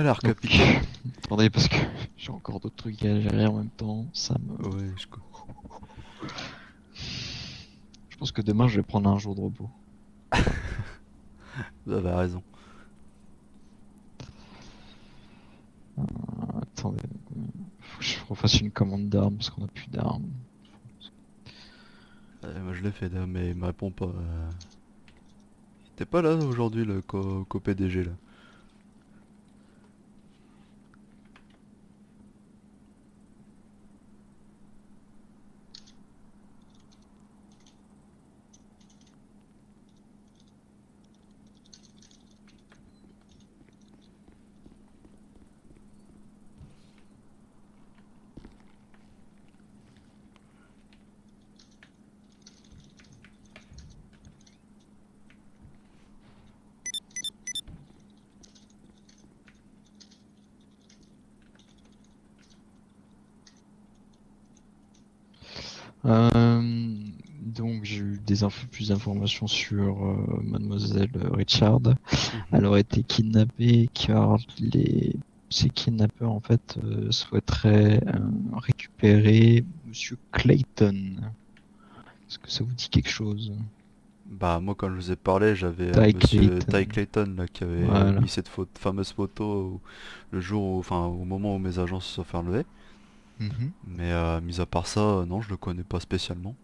Alors, Donc, capitaine. attendez, parce que j'ai encore d'autres trucs à gérer en même temps. Ouais, Je pense que demain, je vais prendre un jour de repos. vous avez raison. Attendez, faut que je refasse une commande d'armes parce qu'on a plus d'armes. Moi je l'ai fait là, mais il me répond pas. T'es pas là aujourd'hui le PDG là. Donc, j'ai eu plus d'informations sur Mademoiselle Richard. Mhm. Elle aurait été kidnappée car ces kidnappeurs en fait souhaiteraient récupérer Monsieur Clayton. Est-ce que ça vous dit quelque chose? Bah moi quand je vous ai parlé, j'avais Ty Monsieur Ty Clayton. Clayton là qui avait Voilà. mis cette fameuse photo le jour enfin au moment où mes agents se sont fait enlever. Mhm. Mais mis à part ça, non, je le connais pas spécialement.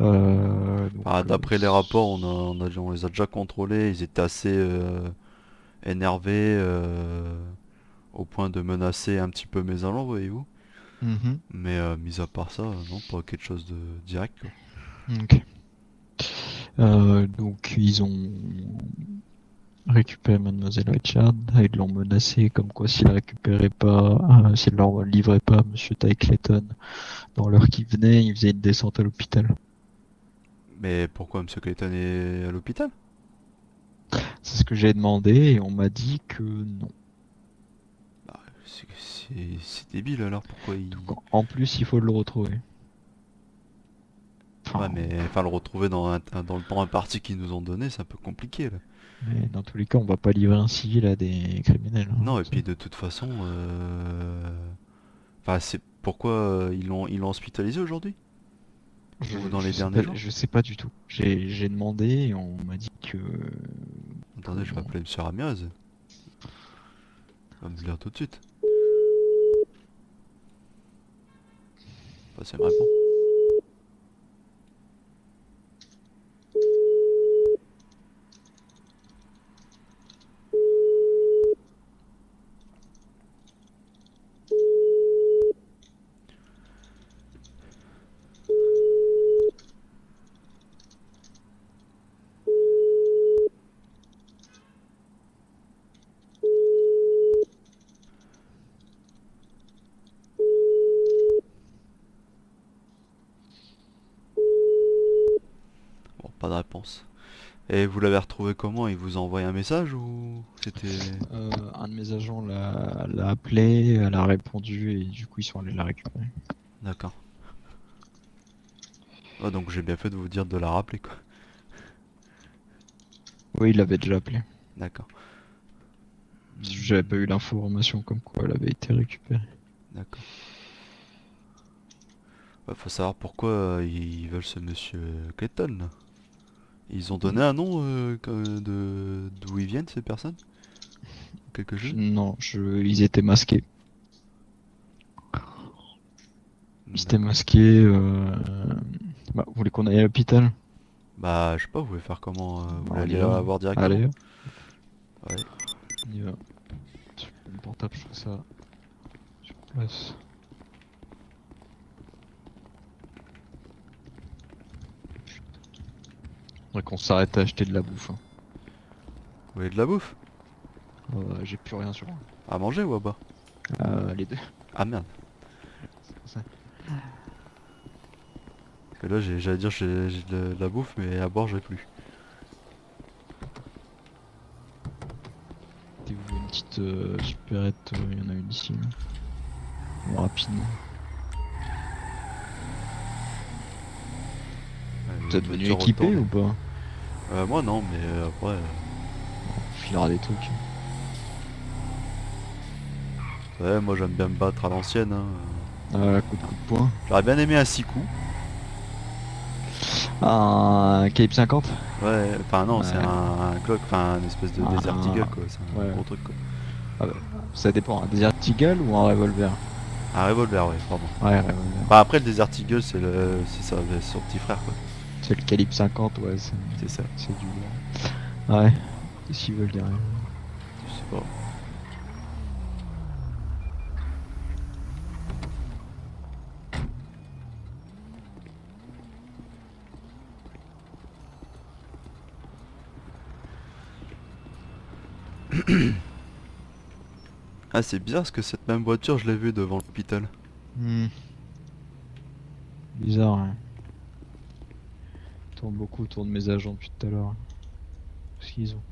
Donc, Enfin, d'après les rapports, on les a déjà contrôlés, ils étaient assez énervés au point de menacer un petit peu mes agents, voyez-vous. mhm. Mais mis à part ça, non, pas quelque chose de direct quoi. Ok. Donc, ils ont récupéré Mademoiselle Richard. Ils l'ont menacé comme quoi s'ils leur livraient pas Monsieur Ty Clayton dans l'heure qui venait, ils faisaient une descente à l'hôpital. Mais pourquoi Monsieur Clayton est à l'hôpital? C'est ce que j'ai demandé et on m'a dit que non. Bah, c'est débile alors, pourquoi il... Donc en plus, il faut le retrouver. Ouais, Enfin, mais enfin le retrouver dans le temps imparti qu'ils nous ont donné, c'est un peu compliqué là. mais dans tous les cas, on va pas livrer un civil à des criminels, hein, Non, et ça. puis de toute façon, enfin c'est pourquoi ils l'ont hospitalisé aujourd'hui? Ou dans les derniers jours? Je sais pas du tout. J'ai demandé et on m'a dit que Attendez, je vais non. appeler Monsieur Ramirez. Il va me le dire tout de suite. Passez me répond. Bon, pas de réponse. Et vous l'avez retrouvé comment? Il vous a envoyé un message ou c'était... Un de mes agents l'a appelé, elle a répondu et du coup ils sont allés la récupérer. D'accord. Ah, donc j'ai bien fait de vous dire de la rappeler quoi. Oui, il l'avait déjà appelé. D'accord. Si j'avais pas eu Hmm, l'information comme quoi elle avait été récupérée. d'accord. Ouais, faut savoir pourquoi ils veulent ce monsieur Clayton là. Ils ont donné un nom d'où ils viennent ces personnes? Quelque chose? Non, ils étaient masqués. Ils étaient D'accord. masqués. Bah, vous voulez qu'on aille à l'hôpital? Bah, je sais pas, vous voulez faire comment? Vous Bah, voulez on y aller va. la voir directement? Allez, Ouais. on y va. Mon portable, je trouve ça sur place. Faudrait qu'on s'arrête à acheter de la bouffe, hein. Vous voulez de la bouffe? J'ai plus rien sur moi. À manger ou à boire? Les deux. Ah merde. C'est pour ça. Parce que là, j'allais dire j'ai de la bouffe, mais à boire, j'ai plus. Si vous voulez une petite supérette, il y en a une ici, là. Bon, rapidement. Vous êtes Vous êtes venu déjà équipé retourné. ou pas? Moi non, mais après... On filera des trucs. Ouais, moi j'aime bien me battre à l'ancienne. Hein. Coup de poing. J'aurais bien aimé un 6 coups. Un Cape 50. Ouais, enfin non, c'est Ouais. un Glock, enfin une espèce de Desert Eagle quoi, c'est un Ouais. gros truc quoi. Ah bah, ça dépend, un Desert Eagle ou un revolver? Un revolver, ouais, pardon. Ouais, revolver. Bah après le Desert Eagle c'est ça, c'est son petit frère quoi. C'est le calibre 50, ouais, C'est ça, c'est du lourd. Ouais, qu'est-ce qu'ils veulent derrière? je sais pas. Ah c'est bizarre parce que cette même voiture je l'ai vue devant l'hôpital. Hmm. Bizarre, hein. Tourne beaucoup autour de mes agents depuis tout à l'heure. Qu'est-ce qu'ils ont?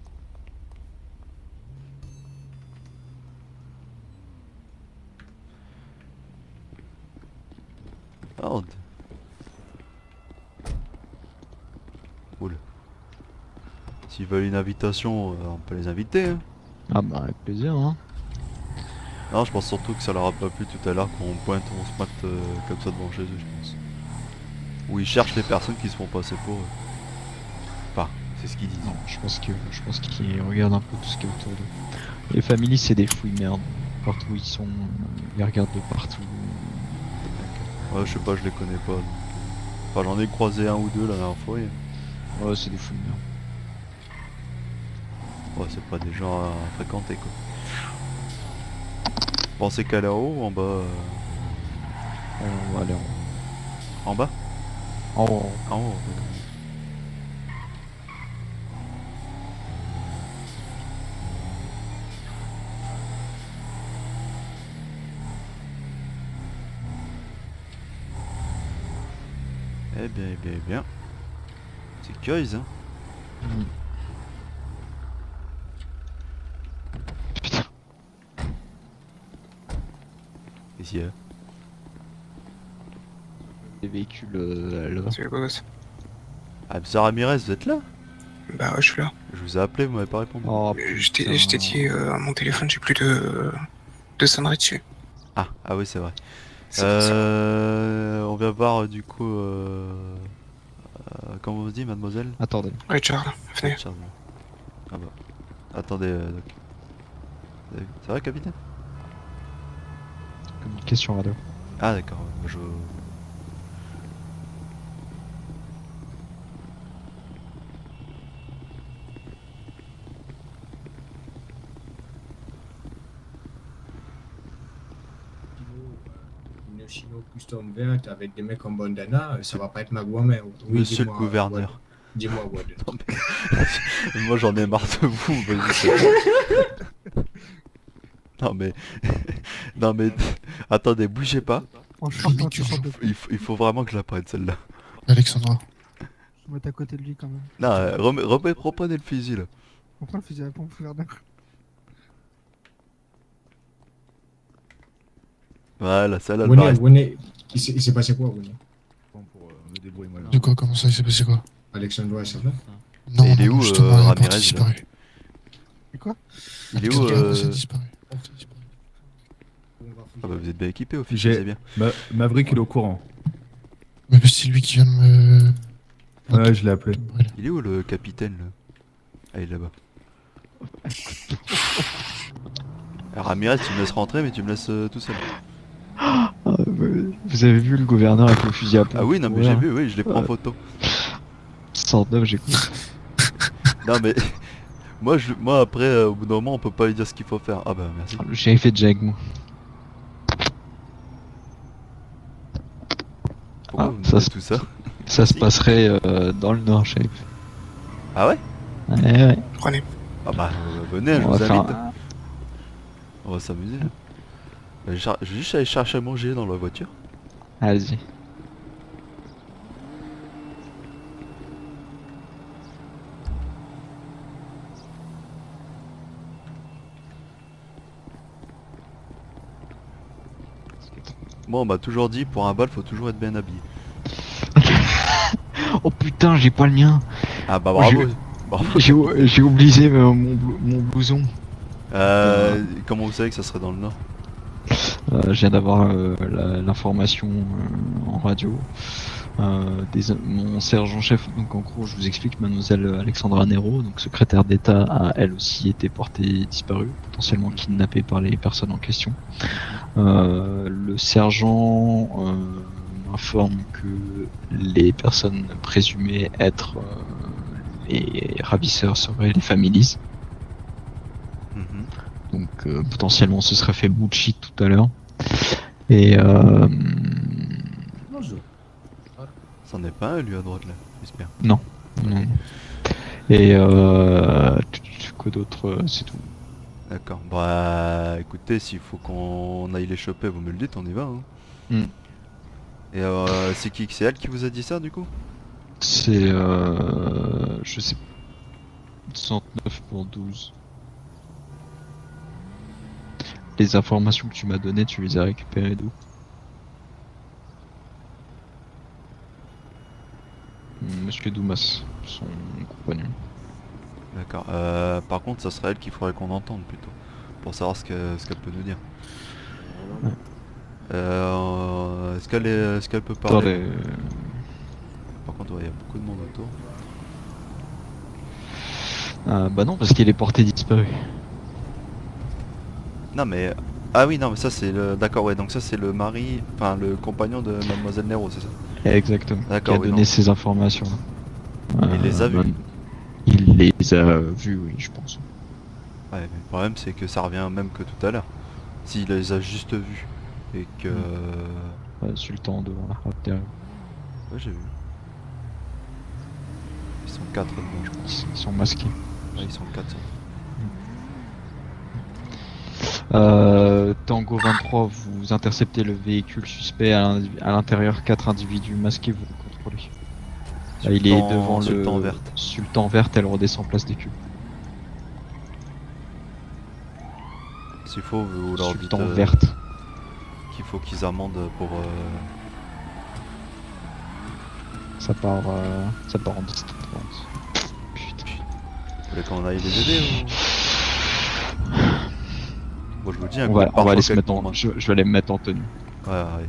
Merde. Oula. S'ils veulent une invitation, on peut les inviter hein. Ah bah avec plaisir, hein. Non, je pense surtout que ça leur a pas plu tout à l'heure qu'on pointe, on se mate comme ça devant chez eux, je pense. Ou ils cherchent les personnes qui se font passer pour eux. Enfin, c'est ce qu'ils disent. Non, je pense qu'ils regardent un peu tout ce qui est autour d'eux. Les familles, c'est des fouilles merde. Partout où ils sont, ils regardent de partout. Ouais, je sais pas, je les connais pas. Donc, enfin, j'en ai croisé un ou deux la dernière fois. Ouais, c'est des fouilles merde. Ouais, c'est pas des gens à fréquenter quoi. Pensez qu'à là-haut ou en bas On va aller En bas en haut. En haut, d'accord. Eh bien, eh bien, eh bien. C'est curieux, hein. Hmm. Putain. Qu'est-ce qu'il y a Les véhicules là. Salut beau gosse. Ah, monsieur Ramirez, vous êtes là? Bah ouais, je suis là. Je vous ai appelé, vous m'avez pas répondu. Oh, Je t'ai dit, mon téléphone, j'ai plus de sonnerie dessus. Ah oui, c'est vrai. C'est pour ça. On vient voir du coup. Comment vous dit, mademoiselle? Attendez. Ouais, Charles, venez. Charles. Ah bah. Attendez, Doc. C'est vrai, capitaine? Communication radio. Ah d'accord, je... Une chino custom verte avec des mecs en bandana, ça va pas être ma grand-mère. Oui, Monsieur le dis-moi, gouverneur. Wad. Dis-moi, Wad. Non, mais... Moi j'en ai marre de vous, vas-y, c'est bon. Non mais... Non mais... Attendez, bougez pas. Franchement, tu sors de Il faut vraiment que je la prenne celle-là. Alexandra. Je vais mettre à côté de lui quand même. Non, reprenez le fusil là. Pourquoi le fusil à pompe gouverneur? Voilà, celle-là elle Winnie, va rester. Winnie, il s'est passé quoi, Winnie? Bon, pour me débrouiller moi là. De quoi? Comment ça? Il s'est passé quoi? Alexandra, elle s'est là? Non, il est non, où, justement, elle a Ramirez, pas là disparu. C'est quoi? Il est où Alexandra, c'est disparu. C'est disparu. Ah bah vous êtes bien équipé au fusil, J'ai- c'est bien. Maverick il est au courant. Mais c'est lui qui vient de me. Ouais, je l'ai appelé. de me brûler. Il est où le capitaine là? Ah il est là-bas. Ramirez, tu me laisses rentrer mais tu me laisses tout seul. Vous avez vu le gouverneur avec le fusil à pompe? Ah oui, non mais Ouais. j'ai vu, oui, je l'ai pris en Ouais. photo. 109, j'écoute. Non mais... moi après, au bout d'un moment, on peut pas lui dire ce qu'il faut faire. Ah bah merci. Le shérif est déjà avec moi. Pourquoi Ah, vous me ça dites se- tout ça? Ça se passerait dans le nord, shérif. Ah ouais? Ouais. Prenez. Ah bah venez, je On vous va invite. faire un- On va s'amuser. Hein. Bah, je vais juste aller chercher à manger dans la voiture. Allez-y. Moi on m'a toujours dit pour un bal faut toujours être bien habillé. Oh putain, j'ai pas le mien. Ah bah Oh, bravo. j'ai- Bravo. J'ai oublié mon blouson. Comment vous savez que ça serait dans le nord? Je viens d'avoir l'information en radio. Mon sergent-chef, donc en gros, je vous explique, mademoiselle Alexandra Nero, donc secrétaire d'État, a elle aussi été portée disparue, potentiellement kidnappée par les personnes en question. Le sergent m'informe que les personnes présumées être les ravisseurs seraient les families. Mhm. Donc potentiellement ce serait fait bullshit tout à l'heure. Et Bonjour. C'en est pas un lui à droite là, j'espère. non. Et quoi d'autre, c'est tout. D'accord. Bah écoutez, s'il faut qu'on aille les choper, vous me le dites, on y va. Hein. Mm. Et c'est elle qui vous a dit ça du coup? C'est je sais 69 pour 12. Les informations que tu m'as données, tu les as récupérées d'où? Monsieur Doumas, son compagnon. D'accord. Par contre, ça serait elle qu'il faudrait qu'on entende plutôt, pour savoir ce qu'elle peut nous dire. Est-ce qu'elle peut parler? Attendez, Par contre, il y a beaucoup de monde autour. bah non, parce qu'il est porté disparu. Non mais... Ah oui, non mais ça c'est le... D'accord, ouais, donc ça c'est le mari, enfin le compagnon de Mademoiselle Nero, c'est ça? Exactement. D'accord, Qui a oui, donné non. ces informations. Il les a vus. Il les a vus, oui, je pense. Ouais, mais le problème c'est que ça revient même que tout à l'heure. S'il les a juste vus et que... Sultan devant la frappe derrière. Ouais, j'ai vu. Ils sont 4 dedans, je pense. Ils sont masqués. Ouais, ils sont 4. Tango 23, vous interceptez le véhicule suspect à l'intérieur, 4 individus masqués, vous le contrôlez. Là, il est devant le Sultan verte. Sultan verte, elle redescend place des cubes. S'il faut, vous leur dites Sultan verte. qu'il faut qu'ils amendent pour... Ça part en distance. Putain. Vous voulez qu'on aille les aider ou... Bon, je vous dis, un On coup va, de on va aller se pare-choquette mettre pour en, moi. je vais aller me mettre en tenue. Ouais, ouais.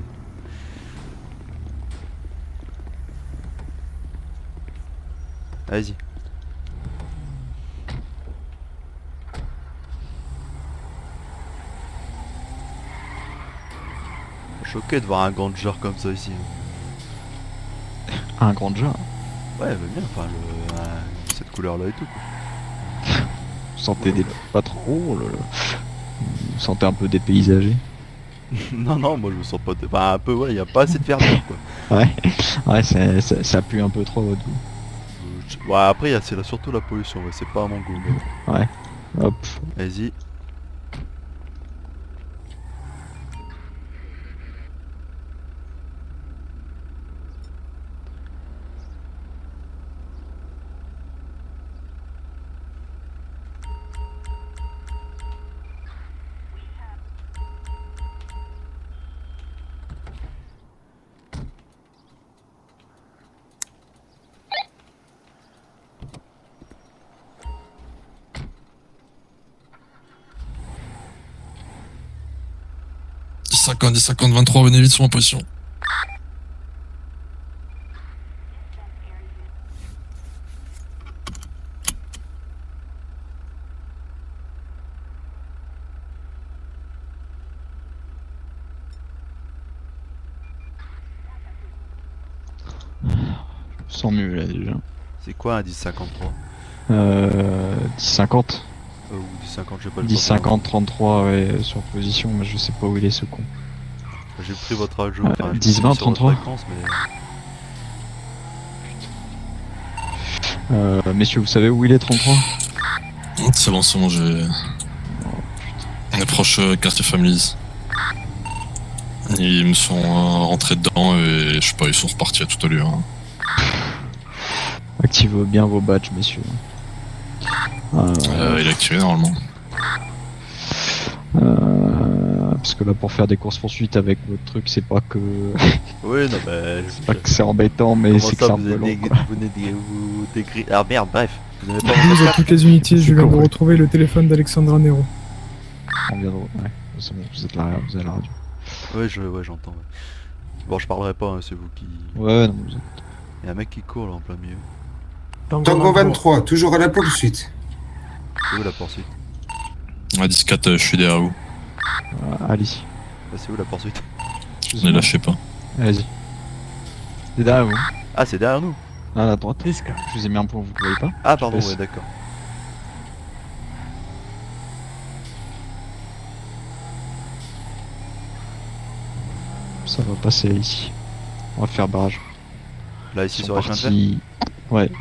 Allez-y. Choqué de voir un grand genre comme ça ici. Un grand jar. Ouais, mais bien, enfin, cette couleur-là et tout. Quoi. Vous sentez pas trop, oh là là. Vous sentez un peu dépaysagé. Non, non, moi je me sens pas... Enfin, un peu, ouais, y a pas assez de verdure, quoi. Ouais, ça pue un peu trop à votre goût. Ouais, après, c'est surtout la pollution, ouais, c'est pas à mon goût. Mais... Ouais. Hop. Vas-y. « 10-50, 23, venez vite sur ma position. » Je sens mieux là déjà. C'est quoi un 10-53 10-50. Ou 10-50, je sais pas le 10-50, 33 ouais, sur position, mais je sais pas où il est ce con. J'ai pris votre ajout, 10-20, 33. Messieurs, vous savez où il est 33? C'est bon, j'ai... On approche quartier Families. Ils me sont rentrés dedans et je sais pas, ils sont repartis à toute allure. Hein. Activez bien vos badges, messieurs. Il est activé normalement. Parce que là, pour faire des courses poursuites avec votre truc, c'est pas que. Oui, non, mais. C'est pas que c'est embêtant, mais c'est que c'est un peu long. Vous venez de vous décrire. Ah merde, bref. Vous avez pas Vous à toutes les unités, je viens de retrouver le téléphone d'Alexandra Nero. On vient de. Ouais, c'est bon, vous êtes là, vous avez la radio. Ouais, j'entends. Ouais. Bon, je parlerai pas, hein, c'est vous qui... Ouais, non, vous êtes- Y'a un mec qui court là en plein milieu. Tango 23, toujours à la poursuite. C'est où la poursuite? À 10-4, je suis derrière vous. allez-y. Ah, c'est où la poursuite? Ne lâchez pas. Vas-y. C'est derrière vous. Ah, c'est derrière nous. À la droite. Je vous ai mis un point, vous ne voyez pas. Ah, pardon, laisse. ouais, d'accord. Ça va passer ici. On va faire barrage. Là, ici Ils sur sont la chemin de fer. partis- Ouais,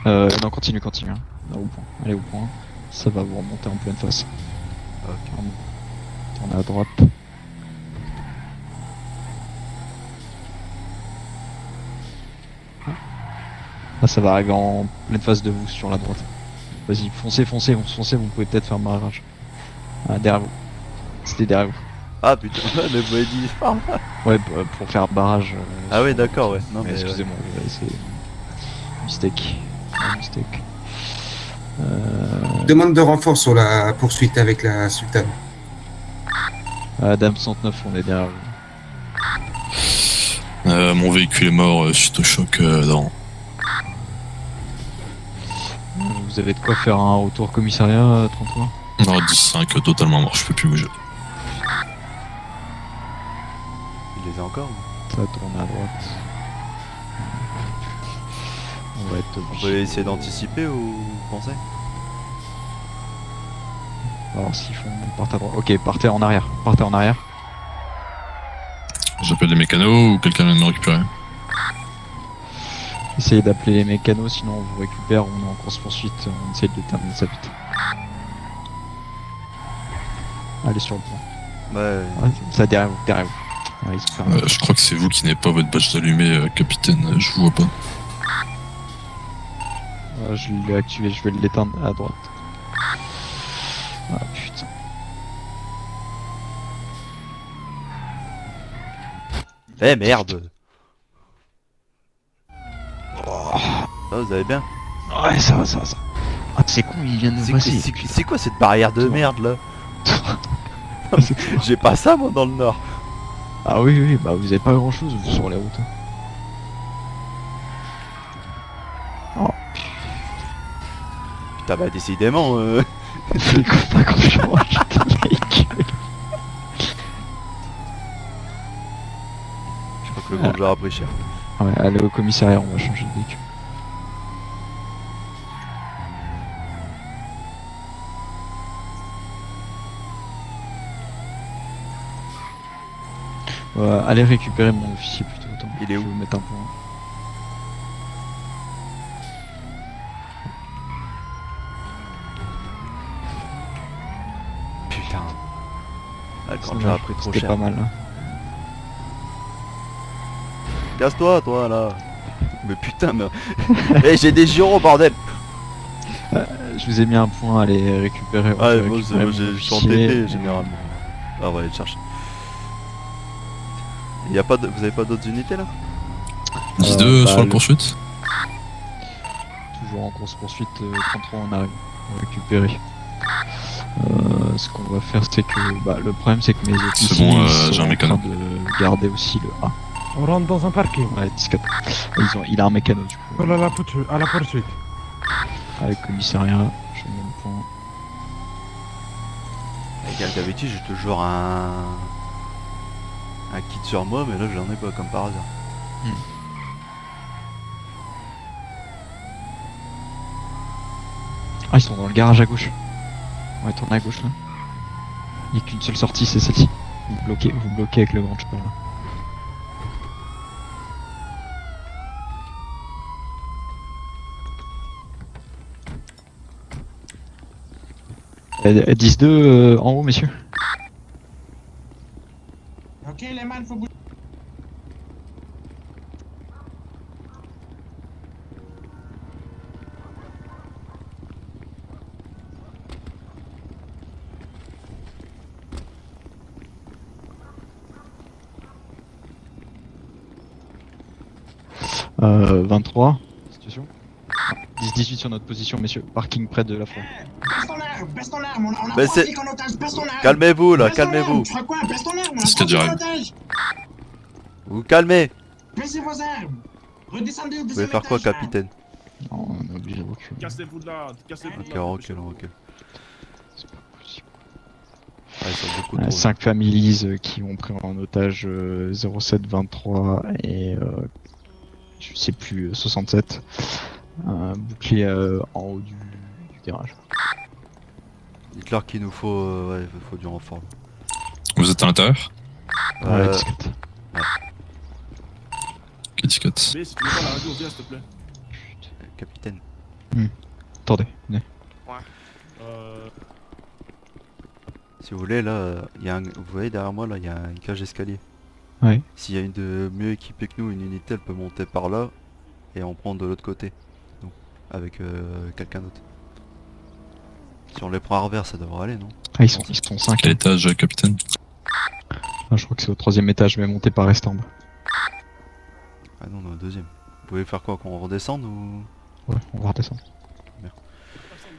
non, continue. Hein. Là, au point. Allez au point. Ça va vous remonter en pleine face. Ok. Tournez à droite. Là, ça va arriver en pleine face de vous sur la droite. Vas-y, foncez, vous pouvez peut-être faire barrage. Ah, derrière vous. C'était derrière vous. Ah putain, mais vous m'avez dit... Ouais, pour faire barrage. Ah oui, d'accord, ouais. Non, mais... excusez-moi, ouais, c'est... Mistake. Mistake. Demande de renfort sur la poursuite avec la sultane. Dame 109, on est derrière vous. Mon véhicule est mort suite au choc d'avant. Vous avez de quoi faire un retour commissariat, 33 Non, 10-5, totalement mort, je peux plus bouger. Il les a encore ou... Ça tourne à droite. On va être On obligé. peut essayer d'anticiper ou vous pensez? Alors s'ils font... Partez à droite. Ok, partez en arrière. Partez en arrière. J'appelle les mécanos ou quelqu'un vient de me récupérer? Essayez d'appeler les mécanos, sinon on vous récupère, on est en course poursuite, on essaye de terminer ça vite. Allez sur le point. Ouais. Ouais, ça derrière vous, derrière vous. Ouais, ils sont fermés. Je crois que c'est vous qui n'avez pas votre badge d'allumé, capitaine, je vous vois pas. Ouais, je l'ai activé, je vais l'éteindre à droite. Ah putain. Eh merde! Ça, vous allez bien? Ouais, ça va. Ah, c'est con, ils viennent de passer. C'est quoi cette barrière de merde là? J'ai pas ça moi dans le nord. Ah oui, bah vous avez pas grand chose sur les routes. Oh Putain bah décidément c'est pas quand je mange le véhicule. Je crois que le grand joueur a pris cher. Ouais, allez au commissariat, on va changer de véhicule. Allez récupérer mon officier plutôt. Attends, Il est où? Je vais mettre un point. Putain. Ah, le grand joueur a pris trop C'était cher. pas mal là. Casse-toi toi là. Mais putain mais... Eh j'ai des gyros bordel. Je vous ai mis un point, allez récupérer. Ah je vais moi récupérer mon je suis en officier. TP généralement. Ah on va aller le chercher. Y a pas de... Vous avez pas d'autres unités là? 10-2 bah, sur la le- poursuite. Toujours en course poursuite, 33 on arrive. On va récupérer. Ce qu'on va faire c'est que bah, le problème c'est que mes officiers bon, ils j'ai sont un en mécano. train de garder aussi le A. On rentre dans un parking. Ouais, 10-4. Il a un mécano du coup. À la poursuite. Avec commissariat, je mets le point. Avec d'habitude j'ai toujours un kit sur moi mais là j'en ai pas comme par hasard. Ah, ils sont dans le garage à gauche. On va tourner à gauche là. Il n'y a qu'une seule sortie, c'est celle-ci. Vous bloquez avec le grand chopper là. Euh, 10-2 en haut, messieurs. Ok, les man, faut bouger. Euh, 23. Situation. 10-18 sur notre position, messieurs. Parking près de la foi. Baisse ton arme, on a Mais pas c'est- pris qu'en otage, baisse ton arme. Calmez-vous là, Baisse ton arme, calmez-vous. tu feras quoi? Baisse ton arme, on a C'est ce qu'il y a pas pris direct. qu'en otage. Vous vous calmez. Baissez vos armes. Redescendez au Vous deuxième voulez faire quoi, étage, là. capitaine? Non, on est obligé de reculer. Cassez-vous de là, cassez-vous de Ok, là. on recule, on recule. C'est pas possible. Ah, ils sont beaucoup trop. 5 families qui ont pris en otage 0723 et je sais plus 67. Bouclier en haut du garage. Dites-leur qu'il nous faut, ouais, il faut du renfort. Vous êtes à l'intérieur? Voilà, discrète. Ok, discote. Mais si tu veux pas la radio, viens s'il te plaît. Capitaine. Attendez, venez. Si vous voulez, là, vous voyez derrière moi, là, il y a une cage d'escalier. Ouais. S'il y a une de mieux équipée que nous, une unité, elle peut monter par là et on prend de l'autre côté. Donc, avec quelqu'un d'autre. Si on les prend à revers, ça devrait aller, non? Ah, ils sont 5. Quel étage, capitaine? Ah, je crois que c'est au 3ème étage, mais monté par Estambe. Ah non, on est au 2ème. Vous pouvez faire quoi, qu'on redescende ou... Ouais, on va redescendre.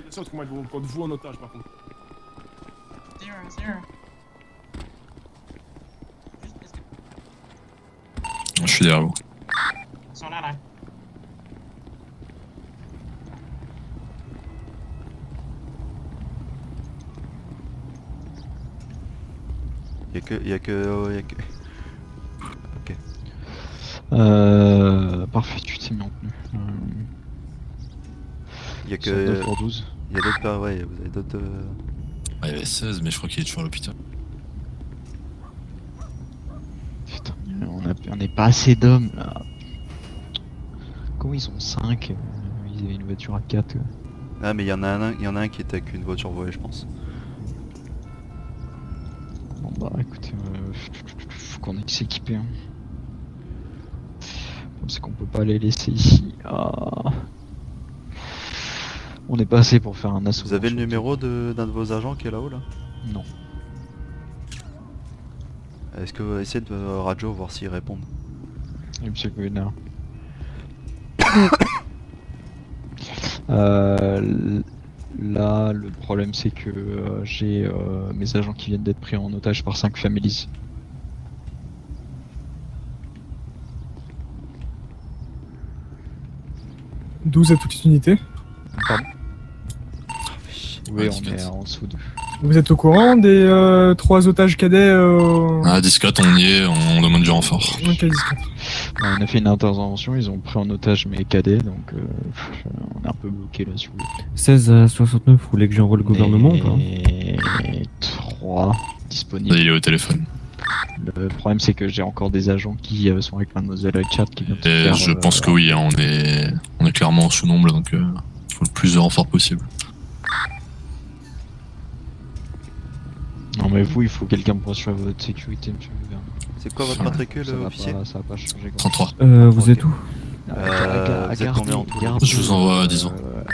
Descends, comment ils vont prendre vous en otage par contre. Je suis derrière vous. Ils sont là. Y'a que... Ok. Parfait, tu t'es mis en tenue. Y'a Sur 9 que... pour 12. Y'a d'autres... Ouais, vous avez d'autres... Ah, il y avait 16, mais je crois qu'il est toujours à l'hôpital. Putain, on n'est pas assez d'hommes là. Comment ils sont 5? Ils avaient une voiture à 4. Ah mais il y en a un qui était avec une voiture volée, je pense. Bon bah écoutez, faut qu'on aille s'équiper. Hein. C'est qu'on peut pas les laisser ici. Ah. On n'est pas assez pour faire un assaut. Vous avez le numéro d'un de vos agents qui est là-haut là? Non. Est-ce que vous essayez de radio voir s'ils répondent? Oui, monsieur le gouverneur. Là, le problème c'est que j'ai mes agents qui viennent d'être pris en otage par 5 families. « 12 à toute unité. Pardon? Oui, Ouais, on est discrète. en dessous de. Vous êtes au courant des 3 otages cadets Ah, discote, on y est, on demande du renfort. Ok, discret. On a fait une intervention, ils ont pris en otage mes cadets, donc on est un peu bloqué là-dessus. 16 à 69, vous voulez que j'envoie le gouvernement ou pas? Et 3 disponibles. Il est au téléphone. Le problème c'est que j'ai encore des agents qui sont avec Mademoiselle Richard qui vient de Et faire, je pense que oui, hein, on est clairement sous nombre, donc il faut le plus de renfort possible. Non mais vous, il faut quelqu'un pour assurer votre sécurité, monsieur le gouverneur. C'est quoi votre Ouais, matricule, Ça va officier? pas, ça va pas changer grand 33. Vous Ok. êtes où? Vous êtes combien en tout? Je vous envoie, disons.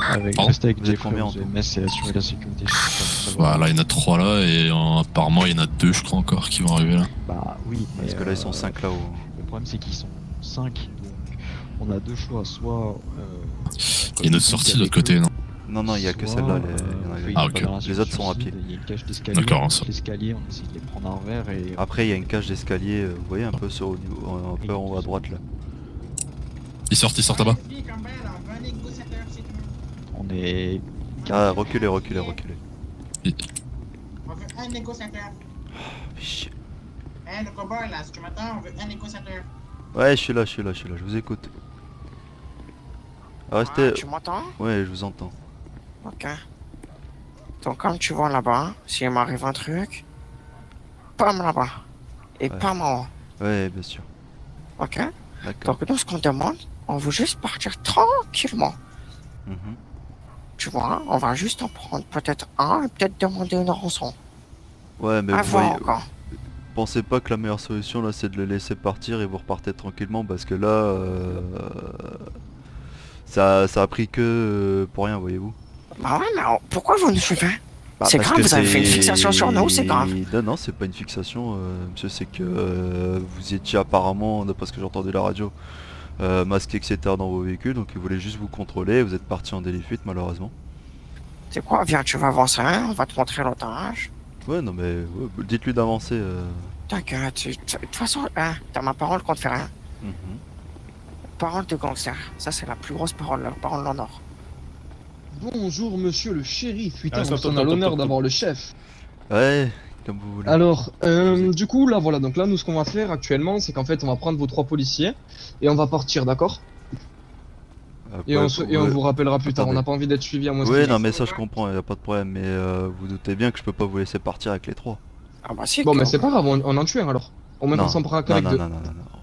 Avec, Pardon? restez avec Vous êtes Jeffrey combien en aux tout? EMS et assurer la sécurité. Je sais pas si ça va. Voilà, il y en a 3 là, et apparemment il y en a 2 je crois encore qui vont arriver là. Bah oui, mais Parce que là ils sont 5 là-haut. le problème c'est qu'ils sont 5, donc on a deux choix, soit... Il y a une autre sortie de l'autre côté, non? Non, il y a que soit, celle-là, on fait il y en a- Ah, une ok. préparation Les autres sont à suicide, pied. Il y a une cage d'escalier. D'accord, ça. L'escalier, on essaie de les prendre à revers et... Après il y a une cage d'escalier, vous voyez un peu un peu en haut à droite là. Ils sortent là-bas. On est... Ah, reculez. On veut un négociateur. Chier. Hein, le cowboy là, si tu m'entends, on veut un négociateur. Ouais, je suis là, je vous écoute. Restez... Ah, tu m'entends? Ouais, je vous entends. Ok. Donc comme tu vois là-bas, s'il m'arrive un truc, pam là-bas. Et Ouais. pam en haut. Ouais, bien sûr. Ok? D'accord. Donc nous ce qu'on demande, on veut juste partir tranquillement. Mhm. Tu vois, on va juste en prendre peut-être un et peut-être demander une rançon. Ouais, mais À vous voir voyez... encore. Pensez pas que la meilleure solution là c'est de les laisser partir et vous repartez tranquillement parce que là ça a pris que pour rien, voyez-vous. Bah ouais, mais pourquoi vous nous suivez? Bah, C'est parce grave, que vous avez fait une c'est- fixation sur nous, c'est grave. Non, c'est pas une fixation, monsieur, c'est que vous étiez apparemment, d'après ce que j'ai entendu à la radio, masqué etc. dans vos véhicules, donc ils voulaient juste vous contrôler, vous êtes parti en délit de fuite malheureusement. C'est quoi? Viens, tu vas avancer, on va te montrer l'otage. Ouais, non mais dites-lui d'avancer. T'inquiète, de toute façon, hein, t'as ma parole qu'on te fait rien. Mhm. Parole de gangster, ça c'est la plus grosse parole, la parole en or. Bonjour monsieur le shérif, putain, Attends, on attends, a l'honneur attends. d'avoir le chef. Ouais, comme vous voulez. Alors, du coup, là voilà, donc là nous ce qu'on va faire actuellement, c'est qu'en fait on va prendre vos 3 policiers et on va partir, d'accord? Et on vous rappellera plus tard, on n'a pas envie d'être suivi à moins Oui, non mais ça je comprends, y a pas de problème, mais vous doutez bien que je peux pas vous laisser partir avec les 3. Ah bah si. Bon, mais c'est pas grave, on en tue un alors. Au moins Non, on s'en prend qu'avec non, 2. non,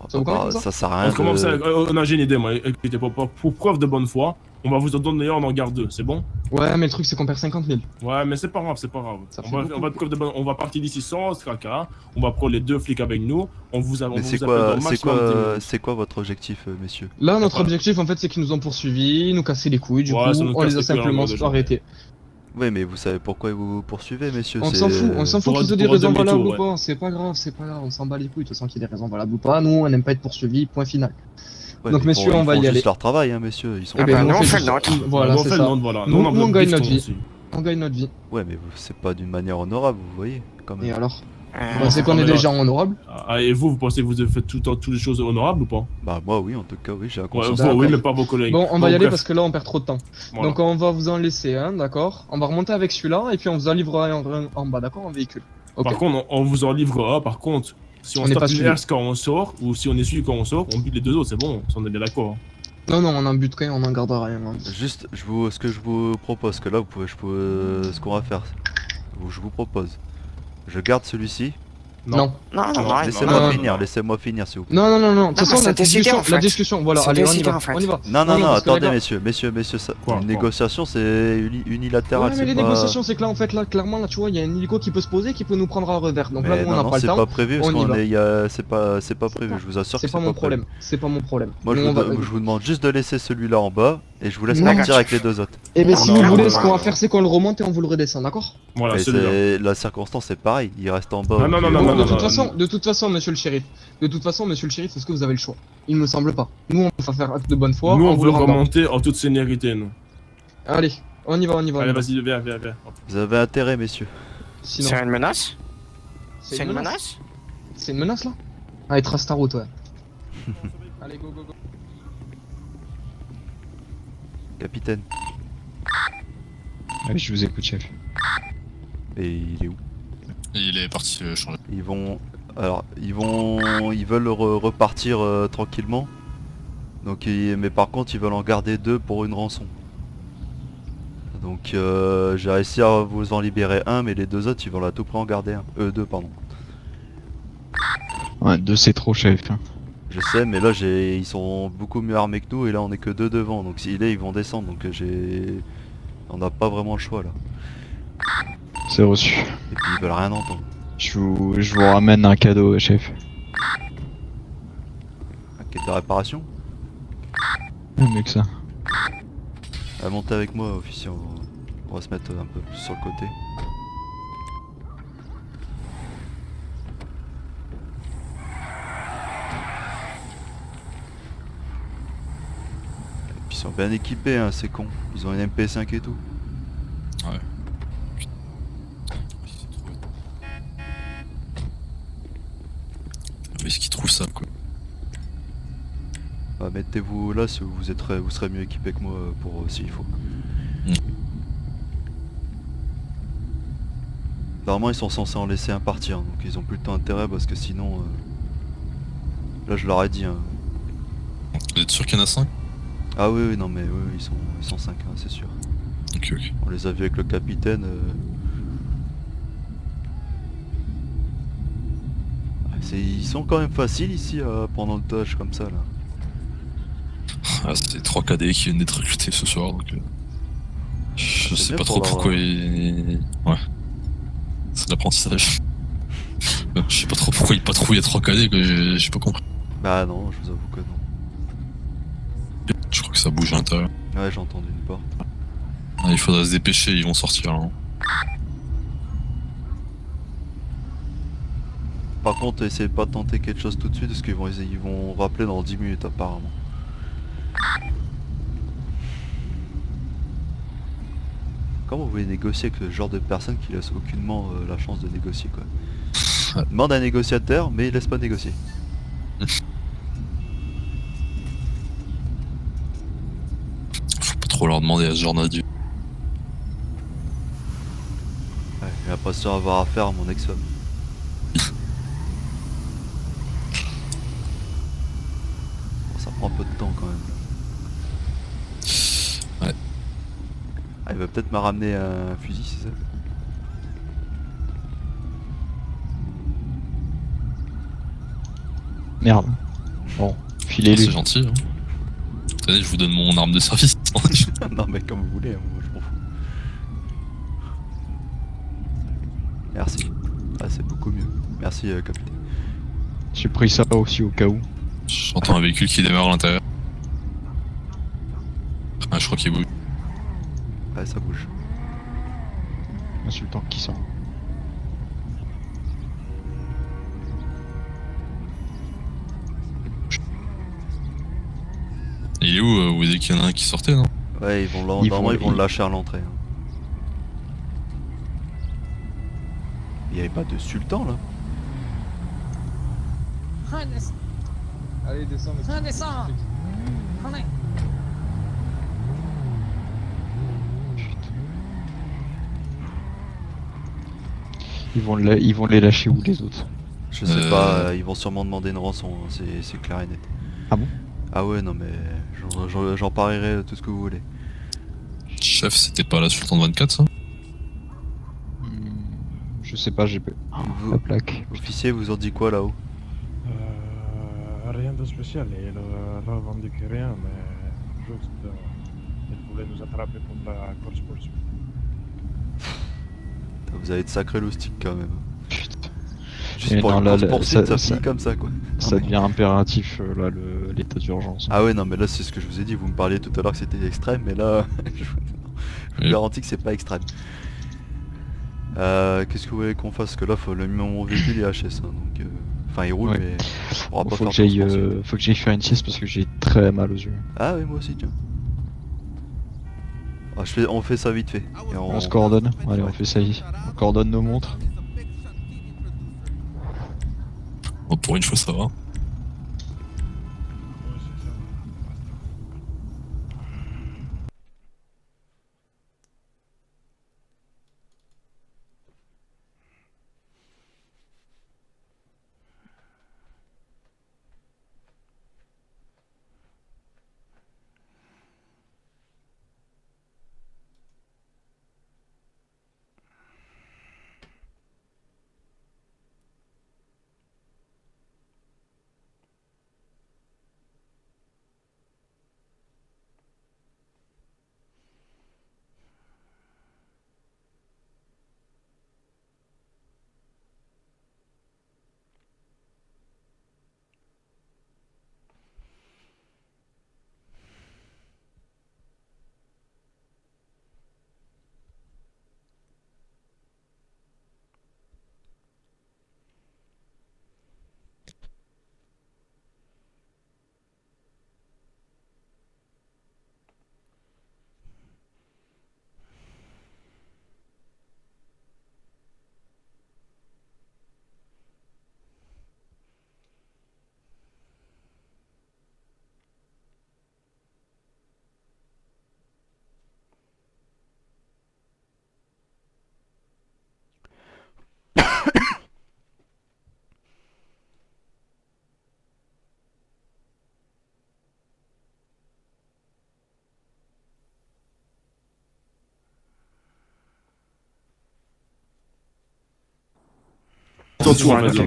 Ça vous convient comme ça? ça sert à rien. Comment ça, on a j'ai une idée, moi. Écoutez, pour preuve de bonne foi, on va vous en donner, on en garde 2, c'est bon? Ouais, mais le truc c'est qu'on perd 50 000. Ouais, mais c'est pas grave, c'est pas grave. Ça On fait va, beaucoup. on va de preuve de bonne, on va partir d'ici sans tracas, on va prendre les 2 flics avec nous, on vous a, on Mais vous c'est appelle dans quoi, le c'est maximum 10 quoi, minutes. c'est quoi votre objectif, messieurs? Là, notre Voilà. objectif en fait, c'est qu'ils nous ont poursuivis, nous casser les couilles, du Ouais, coup, ça nous on casse les a les couilles, simplement en gros, déjà. arrêtés. Oui, mais vous savez pourquoi vous poursuivez, messieurs? On s'en fout Pour qu'ils un- aient des pour un raisons demi-tour, valables ou ouais. pas, c'est pas grave, on s'en bat les couilles, de toute façon qu'il y ait des raisons valables ou pas, nous on n'aime pas être poursuivis, point final. Ouais, Donc mais messieurs, ils on va font y juste aller. leur travail, hein, messieurs, ils sont... Eh ben, nous, on fait juste- le nôtre. Voilà, on c'est fait ça. le nôtre, voilà. Nous, on en veut on gagne bifton notre vie. aussi. On gagne notre vie. Ouais, mais c'est pas d'une manière honorable, vous voyez, quand même. Et alors Euh, Bah, c'est qu'on mais est là- des gens honorables. Ah, et vous pensez que vous avez fait tout le temps toutes les choses honorables ou pas? Bah moi oui, en tout cas, oui, j'ai la Ouais, conscience. vous, oui, D'accord. mais pas vos collègues. Bon, on va y aller bref, parce que là on perd trop de temps. voilà. Donc on va vous en laisser un, d'accord? On va remonter avec celui-là et puis on vous en livrera un en bas, d'accord? En véhicule. Ok. Par contre, on vous en livrera, par contre, si on, On n'est pas start suivi. une quand on sort, ou si on est suivi quand on sort, on bute les 2 autres, c'est bon, si on est bien d'accord. Hein. Non, non, on en bute rien, on en gardera rien. hein. Juste, ce que je vous propose, que là, ce qu'on va faire, je vous propose, je garde celui-ci. Non. Non, non, non. Laissez-moi finir, laissez-moi finir, s'il vous plaît. Non, non, non, non. De toute mais façon, c'est décidé, en fait. la discussion, voilà, C'est allez, on y décidé, va. en fait. On y va. Non, non, non, parce que les attendez, gars- messieurs, ça, Quoi, une quoi négociation, c'est unilatéral. Ouais, mais c'est les pas... négociations, c'est que là, en fait, là, clairement, là, tu vois, il y a un hélico qui peut se poser, qui peut nous prendre à revers. Donc là, Mais nous, on non, n'a non, pas le c'est temps. pas prévu, parce on y qu'on va. est, c'est pas prévu, je vous assure que C'est pas mon problème. C'est pas mon problème. Moi, Nous, on va- je vous demande juste de laisser celui-là en bas, et je vous laisse Non. partir avec les 2 autres. Eh ben, si Non, vous non, voulez, non, ce non, qu'on va non. faire, c'est qu'on le remonte et on vous le redescend, d'accord? Voilà, Mais celui-là. la circonstance c'est pareil, il reste en bas. Non, non, donc, non, Bon, non, de toute façon, monsieur le shérif. De toute façon, monsieur le shérif, est-ce que vous avez le choix? Il me semble pas. Nous, on va faire acte de bonne foi. Nous, on vous veut le rendra. remonter en toute sénérité, nous. Allez, on y va, on y va. Allez, vas-y, viens, viens, viens. Vous avez intérêt, messieurs. Sinon, C'est une menace? C'est une menace? C'est une menace là? Allez, trace ta route, ouais. Allez, go, go, go. Capitaine, Oui, je vous écoute, chef. et il est où? Il est parti changer. Ils veulent repartir tranquillement. Donc, mais par contre, ils veulent en garder 2 pour une rançon. Donc, j'ai réussi à vous en libérer un, mais les 2 autres, ils veulent à tout prix en garder un. 2, pardon. Ouais, 2 c'est trop, chef. hein. Je sais, mais là, ils sont beaucoup mieux armés que nous, et là, on est que 2 devant. Donc, s'il est, ils vont descendre. Donc, on n'a pas vraiment le choix là. C'est reçu. Et puis, ils veulent rien entendre. Je vous ramène un cadeau, chef. Un quai de réparation. Mieux que ça. Montez avec moi, officier. On va se mettre un peu plus sur le côté. Et puis ils sont bien équipés, hein, ces cons. Ils ont une MP5 et tout. Ouais. Est-ce qu'il trouve ça, quoi? Bah, mettez-vous là si vous serez mieux équipé que moi pour s'il faut. Normalement ils sont censés en laisser un partir, donc ils ont plutôt intérêt parce que sinon... Là je leur ai dit. Hein. Vous êtes sûr qu'il y en a 5? Ah oui, oui, non mais oui, ils sont 5, hein, c'est sûr. Ok, ok. On les a vus avec le capitaine. Ils sont quand même faciles ici à prendre en otage comme ça là. Ah, c'est 3 KD qui viennent d'être recrutés ce soir, donc... Je C'est sais bien pas pour trop leur- pourquoi ils... Ouais. C'est de l'apprentissage. Je sais pas trop pourquoi ils patrouillent à 3 KD, que j'ai pas compris. Bah non, je vous avoue que non. Je crois que ça bouge à l'intérieur. Ouais, j'ai entendu une porte. Ah, il faudra se dépêcher, ils vont sortir là. Par contre, essayez pas de tenter quelque chose tout de suite parce qu'ils vont rappeler dans 10 minutes apparemment. Comment vous voulez négocier avec ce genre de personne qui laisse aucunement la chance de négocier quoi? Demande à un négociateur mais laisse pas négocier. Faut pas trop leur demander à ce genre d'adieu. Ouais, j'ai l'impression d'avoir affaire à mon ex-femme. Bon, ça prend un peu de temps quand même. Ouais. Ah, il va peut-être me ramener un fusil, c'est ça? Merde. Bon, filez-lui. C'est gentil. Hein. Tenez, je vous donne mon arme de service. Non mais comme vous voulez, hein, moi je m'en fous. Merci. Ah c'est beaucoup mieux. Merci capitaine. J'ai pris ça aussi au cas où. J'entends un véhicule qui démarre à l'intérieur. Ah, je crois qu'il bouge. Ouais ça bouge. Insultant qui sort. Il est où vous dites qu'il y en a un qui sortait, non? Ouais ils vont le lâcher à l'entrée. Hein. Il y avait pas de sultan là. Allez, descends, monsieur. Descends. Ils vont les lâcher où les autres? Je sais pas, ils vont sûrement demander une rançon, hein, c'est clair et net. Ah bon? Ah ouais non mais j'en parierai tout ce que vous voulez. Chef, c'était pas la Sultan de 24 ça? Je sais pas, j'ai pas la plaque. Officier, vous en dites quoi là-haut? Rien de spécial, il ne revendique rien, mais juste il voulait nous attraper pour la course poursuite. Vous avez de sacrés loustiques quand même. Putain. Juste Et pour non, une là, course là, poursuite, ça ça- finit comme ça quoi. Ça devient impératif là l'état d'urgence. Ah ouais non mais là c'est ce que je vous ai dit, vous me parliez tout à l'heure que c'était extrême mais là je vous garantis que c'est pas extrême. Qu'est-ce que vous voulez qu'on fasse? Parce que là mon véhicule est HS hein, donc enfin il roule Ouais. mais on pourra pas Faut faire que de course poursuite. faut que j'aille faire une sieste parce que j'ai très mal aux yeux. Ah oui moi aussi tiens. Ah, on fait ça vite fait. Et On se coordonne. Allez, on Ouais. fait ça. On coordonne nos montres. Bon, pour une fois, ça va.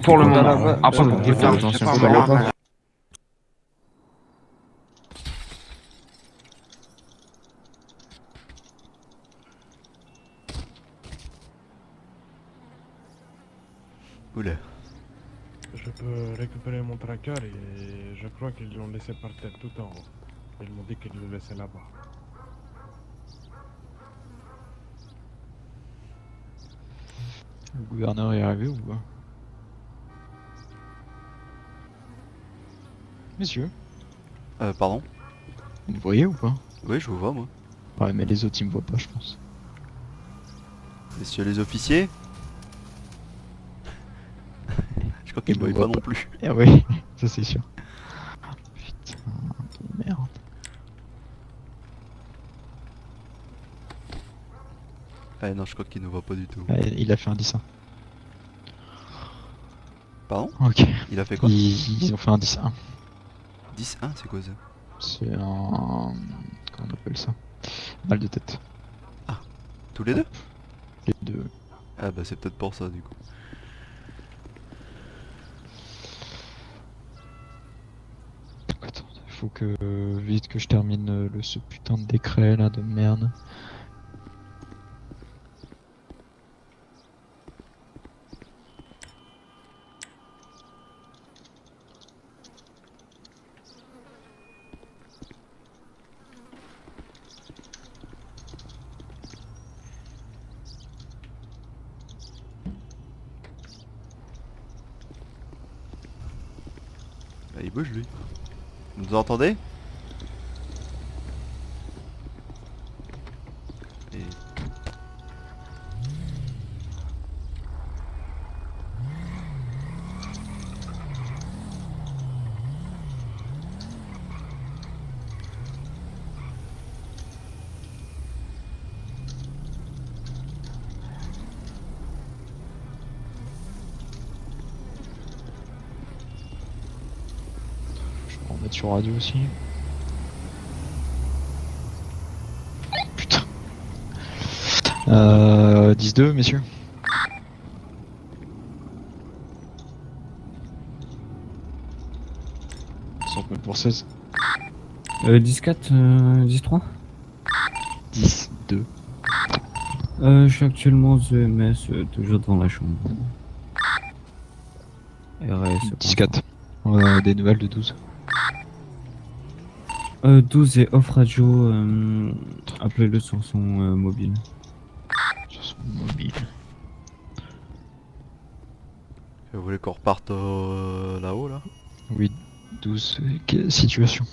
Pour le moment. Après, vous pouvez faire attention. Oula. Je peux récupérer mon tracker et je crois qu'ils l'ont laissé par terre tout en haut. Ils m'ont dit qu'ils le laissaient là-bas. Le gouverneur est arrivé ou pas? Messieurs, Pardon? vous me voyez ou pas? Oui je vous vois moi. Ouais, mais les autres ils me voient pas, je pense. Messieurs les officiers. Je crois qu'ils ne voyaient pas non plus. Ah oui, ça c'est sûr. Putain de merde. Ah non, je crois qu'il ne voit pas du tout. Ouais, il a fait un 10-1. Pardon? Ok. Il a fait quoi? Ils ont fait un 10-1. 10-1, c'est quoi ça? C'est un... Comment on appelle ça? Mal de tête. Ah, tous les deux? Les deux. Ah bah c'est peut-être pour ça du coup. Attends, faut que vite que je termine ce putain de décret là de merde. Bah, il bouge lui. Vous nous entendez? Et... Je vais en mettre sur radio aussi. Putain. 10-2 messieurs. 60 000 pour 16. 10-4, 10-3 10-2. Je suis actuellement aux EMS, toujours dans la chambre. RS. 10-4. Des nouvelles de 12. 12 et off radio, appelez-le sur son mobile. Sur son mobile. Vous voulez qu'on reparte là-haut là? Oui, 12. Situation.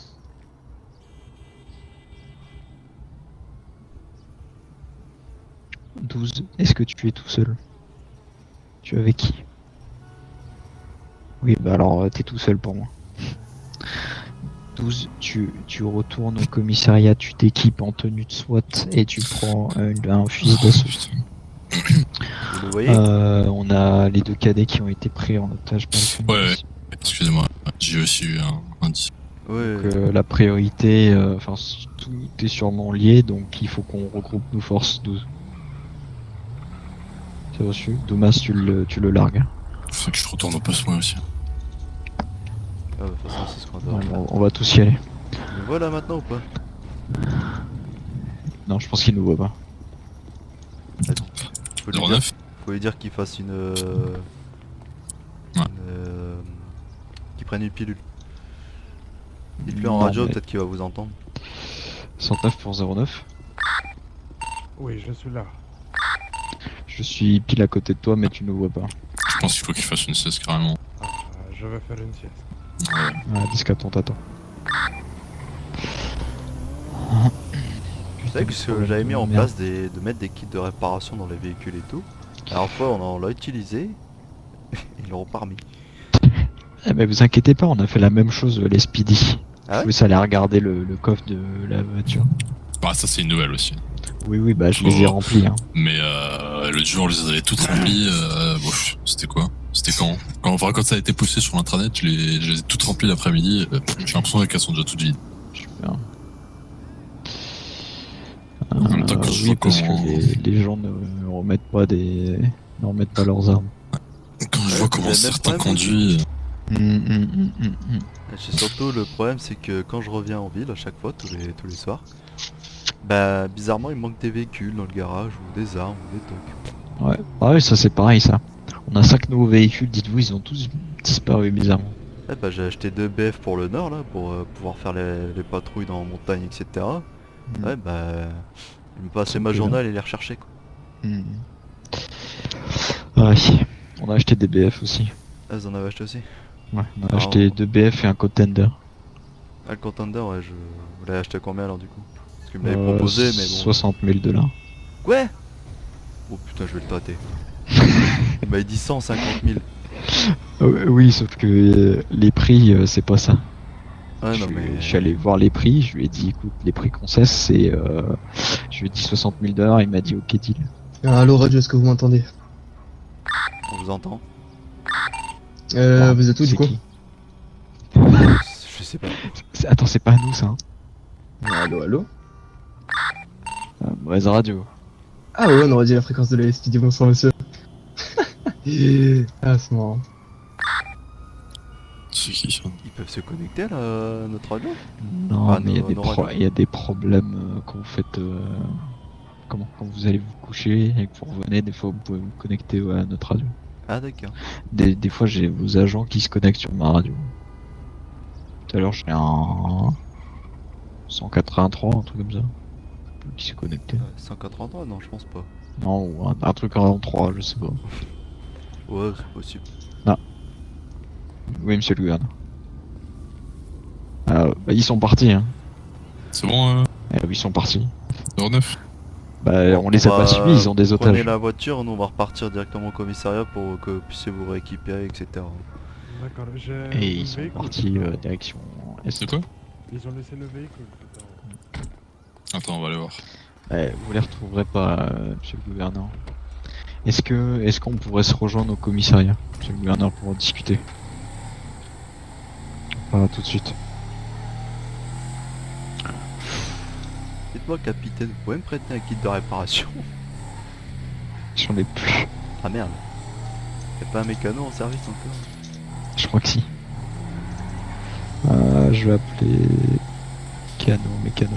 « 12. Est-ce que tu es tout seul? Tu es avec qui? Oui, bah alors t'es tout seul pour moi. 12. Tu retournes au commissariat, tu t'équipes en tenue de SWAT et tu prends un fusil d'assaut. Vous le voyez? On a les deux cadets qui ont été pris en otage par les Ouais, excusez-moi, j'ai aussi eu un 10. Ouais. Donc la priorité, enfin tout est sûrement lié, donc il faut qu'on regroupe nos forces. 12. C'est reçu. Domas, tu le largues. Faut que je retourne au poste moi aussi. Ah bah de toute façon c'est ce qu'on doit faire. On va tous y aller. Il nous voit là maintenant ou pas? Non, je pense qu'il nous voit pas. Attends. Faut lui dire qu'il fasse une... qu'il prenne une pilule. Dites-lui en Non, radio, mais- peut-être qu'il va vous entendre. 109 pour 09. Oui, je suis là. Je suis pile à côté de toi, mais tu ne vois pas. Je pense qu'il faut qu'il fasse une sieste carrément. Ah, je vais faire une sieste. Ouais. Ah, 10-4, on t'attend. Vous savez que j'avais mis en place de mettre des kits de réparation dans les véhicules et tout. La dernière fois on l'a utilisé, ils l'ont pas remis. Eh ben vous inquiétez pas, on a fait la même chose les Speedy. Ah ouais? Je vous aller regarder le coffre de la voiture. Bah ça c'est une nouvelle aussi. Oui, bah je les ai remplis. Hein. Mais l'autre jour on les avait toutes remplies. Bon, c'était quoi? C'était quand ça a été poussé sur l'intranet, je les ai toutes remplies l'après-midi. J'ai l'impression qu'elles sont déjà toutes vides. Super. En même temps, quand je vois parce comment... que les gens ne remettent pas leurs armes. Quand je vois comment certains conduisent... C'est surtout le problème, c'est que quand je reviens en ville à chaque fois, tous les soirs, bah bizarrement il manque des véhicules dans le garage ou des armes ou des trucs. Ouais, ah oui, ça c'est pareil ça. On a 5 nouveaux véhicules, dites-vous, ils ont tous disparu bizarrement. Ouais, bah j'ai acheté 2 BF pour le nord là, pour pouvoir faire les patrouilles dans la montagne, etc. Ouais, bah il me passait ma journée à aller les rechercher quoi. Ouais, on a acheté des BF aussi. Ah, vous en avez acheté aussi? Ouais, on a acheté 2 BF et un contender. Ah, le contender, ouais, vous l'avez acheté combien alors du coup? Parce que vous me l'avez proposé, mais bon. 60 000 $. Ouais. Oh putain, je vais le tâter. Il m'a dit 150 000. Oui, sauf que les prix, c'est pas ça. Ah non, mais... Je suis allé voir les prix, je lui ai dit écoute, les prix qu'on cesse, c'est. Je lui ai dit 60 000 $, il m'a dit ok, deal. Allô, radio, est-ce que vous m'entendez? On vous entend. Vous êtes où du coup? Je sais pas. Attends, c'est pas à nous ça. Hein. Allô, allô? Mauvaise radio. Ah ouais, on aurait dit la fréquence de la STD, bonsoir monsieur. Ah, c'est marrant. C'est qui ça? Ils peuvent se connecter à notre radio? Non, Ah, mais il nos y a des problèmes quand vous faites. Quand vous allez vous coucher et que vous revenez, des fois vous pouvez vous connecter à notre radio. Ah d'accord. Des fois j'ai vos agents qui se connectent sur ma radio. Tout à l'heure j'ai un 183, un truc comme ça. Qui s'est connecté. 183? Non, je pense pas. Non, ou un truc en 3, je sais pas. Ouais, c'est possible. Non. Oui, monsieur le gouverneur. Bah, ils sont partis, hein. C'est bon, oui, ils sont partis. 09. Bah, on les a pas suivis, ils ont des otages. Prenez la voiture, nous on va repartir directement au commissariat pour que vous puissiez vous rééquiper, etc. D'accord, j'ai. Et ils sont partis direction est. C'est quoi? Ils ont laissé le véhicule. Attends, on va aller voir. Vous les retrouverez pas, monsieur le gouverneur. Est-ce qu'on pourrait se rejoindre au commissariat, monsieur le gouverneur, pour en discuter? Pas tout de suite. Dites-moi, capitaine, vous pouvez me prêter un kit de réparation? J'en ai plus. Ah merde. Y'a pas un mécano en service encore? Je crois que si. Je vais appeler... mécano.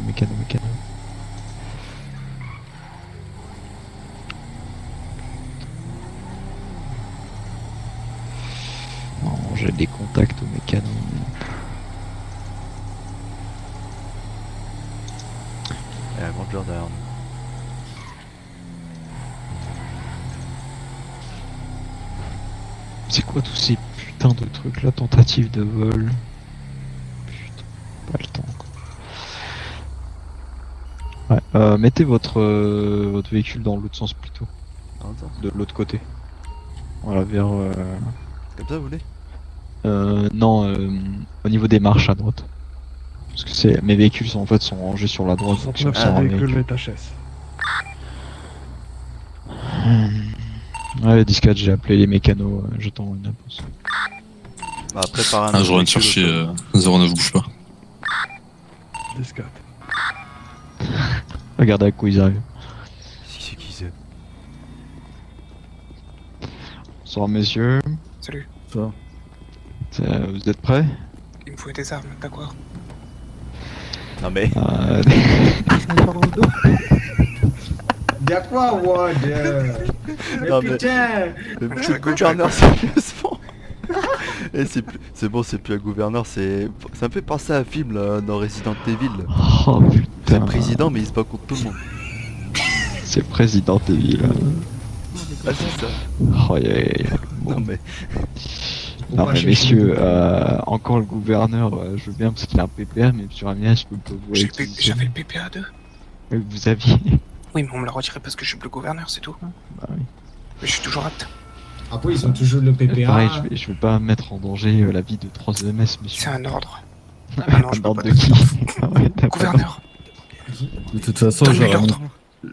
Non, j'ai des contacts au mécano. Il y a un grand genre derrière nous. C'est quoi tous ces putains de trucs là, tentative de vol? Putain, pas le temps quoi. Ouais, mettez votre véhicule dans l'autre sens plutôt. De l'autre côté. Voilà, vers... Comme ça, vous voulez? Non, au niveau des marches à droite. Parce que mes véhicules sont rangés sur la droite. Donc sur un véhicule VHS. Ouais, 10-4, j'ai appelé les mécanos, j'attends une réponse. Bah, préparez un je reviens de chercher 09, bouge pas. 10-4. Regardez à quoi ils arrivent. C'est qui c'est? Bonsoir messieurs. Salut. Bonsoir. Vous êtes prêts? Il me faut des armes, d'accord. Non mais... Y'a quoi, Ward? Non, mais putain! le petit gouverneur, sérieusement. Et c'est bon, c'est plus un gouverneur, ça me fait penser à un film là, dans Resident Evil. Oh putain. C'est le président, mais il se bat contre tout le monde. C'est le président Evil. Ah, c'est ça. Oh, bon. Non mais... Non mais messieurs, encore le gouverneur, je veux bien parce qu'il a un PPA, mais sur un mien je peux pas vous utiliser. J'avais le PPA 2. Vous aviez? Oui, mais on me l'a retiré parce que je suis plus gouverneur, c'est tout. Bah oui. Mais je suis toujours apte. Après, ils ont toujours le PPA. Pareil, je vais pas mettre en danger la vie de 3 EMS, monsieur. C'est un ordre. Ah non, je peux ordre pas de qui? Gouverneur. De toute façon,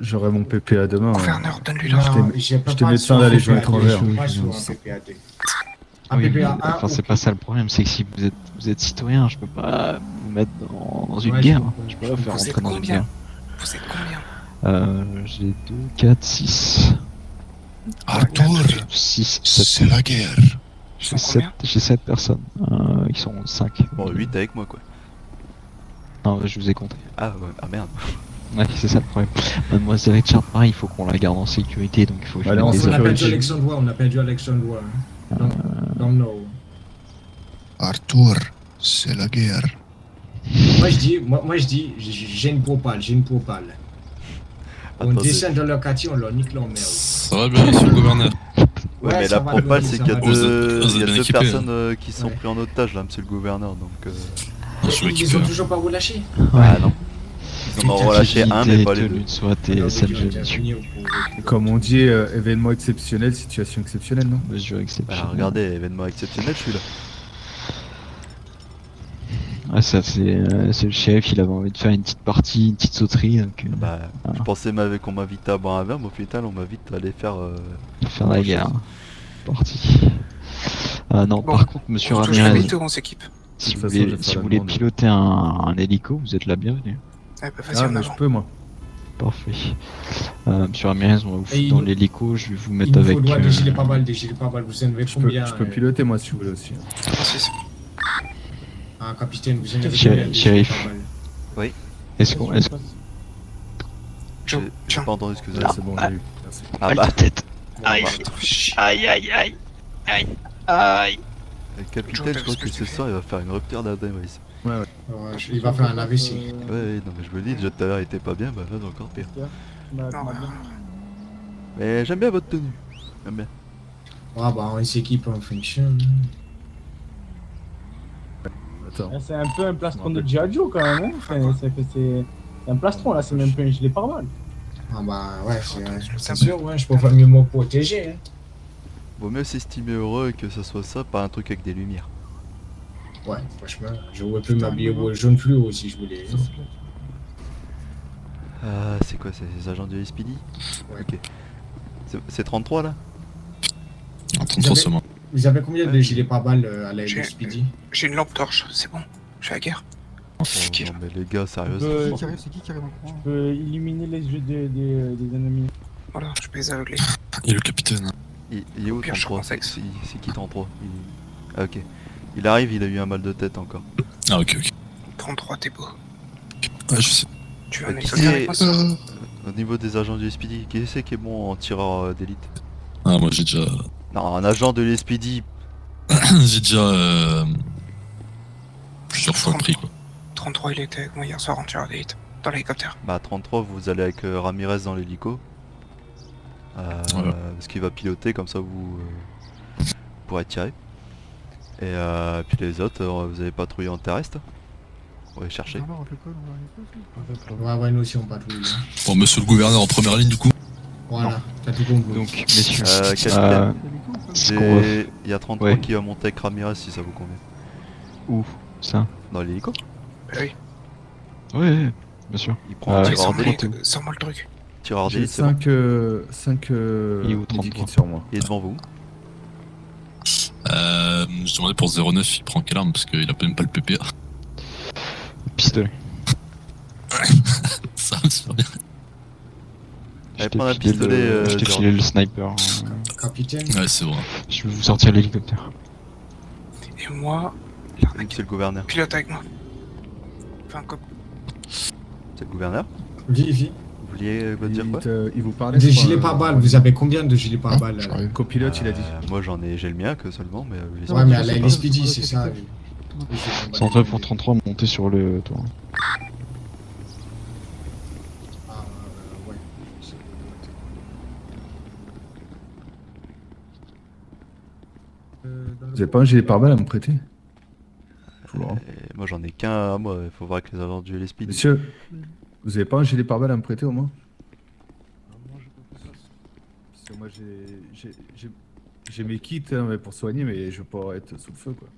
j'aurai mon PPA demain. Gouverneur, donne-lui l'ordre. J'étais médecin de la Légion étrangère. Oui, mais, enfin, c'est pas ça le problème, c'est que si vous êtes citoyen, je peux pas vous mettre dans une guerre. Je peux pas faire rentrer dans une guerre. Vous êtes combien? J'ai 2, 4, 6. Arthur, 6, c'est la guerre. J'ai 7 personnes. Ils sont 5. Bon, 8 avec moi quoi. Non, je vous ai compté. Ah ouais, ah merde. Ouais, c'est ça le problème. Mademoiselle Richard, pareil, il faut qu'on la garde en sécurité, donc il faut que je on mette des a perdu Alexandrois, Don't know. Arthur, c'est la guerre. Moi je dis, j'ai une propale. On descend dans leur quartier, on leur nique leur merde. Ça va bien, monsieur le gouverneur? Ouais, mais la propale, c'est qu'il y a deux équipés, personnes qui sont pris en otage là, monsieur le gouverneur, donc... Ils ont toujours pas relâché? Ah non. Ils en ont relâché un, mais pas les deux. Soit tes SMG. Comme on dit, événement exceptionnel, situation exceptionnelle, non? Mesure exceptionnelle. Bah, regardez, événement exceptionnel, je suis là. Ah, ça, c'est le shérif, il avait envie de faire une petite partie, une petite sauterie. Donc, Bah, je pensais qu'on m'invitait à boire un verre, mais au final, on m'invite à aller faire. Faire la guerre. Parti. Non, Bon, par contre, monsieur on touche Ramirez, la mytho, on s'équipe. si De vous toute façon, je voulez, vais faire si la vous voulez demande. piloter un hélico, vous êtes la bienvenue. Ah, bah, vas-y, Ah, en mais je avant. peux, moi. Parfait. Monsieur Ramirez, on va vous Et foutre dans l'hélico, je vais vous Il mettre nous avec. faudra des gilets pare-balles, vous en avez Je peux, combien je peux piloter, moi, si vous voulez aussi. Ah, capitaine, vous en avez Shérif. combien des gilets pare-balles? Oui. Est-ce qu'on. Joe, J'ai tiens. pas entendu ce que vous Ah, avez c'est bon, ah. j'ai eu. Merci. Ah bah, tête. Bon, Aïe. bah, Aïe aïe aïe. Aïe. Aïe. le capitaine, je crois que ce soir, il va faire une rupture d'adrénaline. Ouais, ouais. Ouais, il va faire un AVC. Ouais, non, mais je me dis, déjà tout à l'heure, il était pas bien, bah là, c'est encore pire. non, Mais j'aime bien votre tenue. J'aime bien. Ouais, bah, on s'équipe en fonction. Attends. C'est un peu un plastron de G.I. Joe quand même, hein. C'est un plastron là, c'est même pas un gilet pare-balles. Ah bah ouais, c'est sûr, ouais, je peux pas mieux me protéger. Hein. Vaut mieux s'estimer heureux que ça soit ça, pas un truc avec des lumières. Ouais, franchement, j'aurais pu m'habiller au jaune fluo si je voulais. C'est quoi, c'est les agents du SPD? Ouais. Ok. C'est 33 là? En 33 seulement. Vous avez combien de gilets pare-balles à la J'ai- SPD? J'ai une lampe torche, c'est bon. Je suis à la guerre. Oh, non mais les gars, sérieusement. C'est qui arrive en courant? Je peux illuminer les yeux des ennemis. Voilà, je peux les aveugler. Et le capitaine. Il est où Au pire, je 33? recontexte. C'est qui 33? Ah ok. Il arrive, il a eu un mal de tête encore. Ah ok ok. 33, t'es beau. Ouais je sais. Tu veux un Qui hélicoptère avec c'est, moi au niveau des agents du SPD, qui c'est qui est bon en tireur d'élite? Ah moi j'ai déjà. Non, un agent de l'SPD. j'ai déjà plusieurs fois pris quoi. 33, il était avec moi hier soir en tireur d'élite. Dans l'hélicoptère. Bah 33, vous allez avec Ramirez dans l'hélico. Voilà. Parce qu'il va piloter, comme ça vous pourrez tirer. Et puis les autres, vous allez patrouiller en terrestre. On va les chercher. Ouais, nous aussi on patrouille. Hein. Bon monsieur le gouverneur en première ligne du coup. Voilà, t'as tout compris. Donc, messieurs, capitaine, ce qu'on va il y a 33 Ouais. qui va monter avec Ramirez si ça vous convient. Où ça? Dans l'hélico. Bah oui. Ouais, bien sûr. Il prend un tireur Sors-moi d'élite. sors-moi le truc. Tireur J'ai d'élite, c'est bon. 5 Il est où, 33? medikits sur moi. Il est devant vous. Je demandais pour 09 il prend quelle arme parce qu'il a même pas le PPA. Pistolet. Ça me super bien. Allez, prends un pistolet. Je t'ai Gérard. filé le sniper. Capitaine. Ouais c'est bon. Je vais vous sortir l'hélicoptère. Et moi, C'est le gouverneur. pilote avec moi. Enfin, C'est le gouverneur. Vivi. Vous vouliez me dire quoi? Il vous parlait Des je crois, gilets pare-balles, vous avez combien de gilets pare-balles là? Le copilote, il a dit. Moi j'ai le mien que seulement, mais les Ouais, autres, mais je à sais la pas. LSPD, c'est ça. Centre pour 33, montez sur le toit. Ah, ouais. Vous avez pas un gilet pare-balles à me prêter? Faut le voir. Et moi j'en ai qu'un à moi, il faut voir avec les agents du LSPD. Monsieur, vous avez pas un gilet pare-balles à me prêter au moins? Parce que moi j'ai mes kits hein, mais pour soigner, mais je veux pas être sous le feu quoi.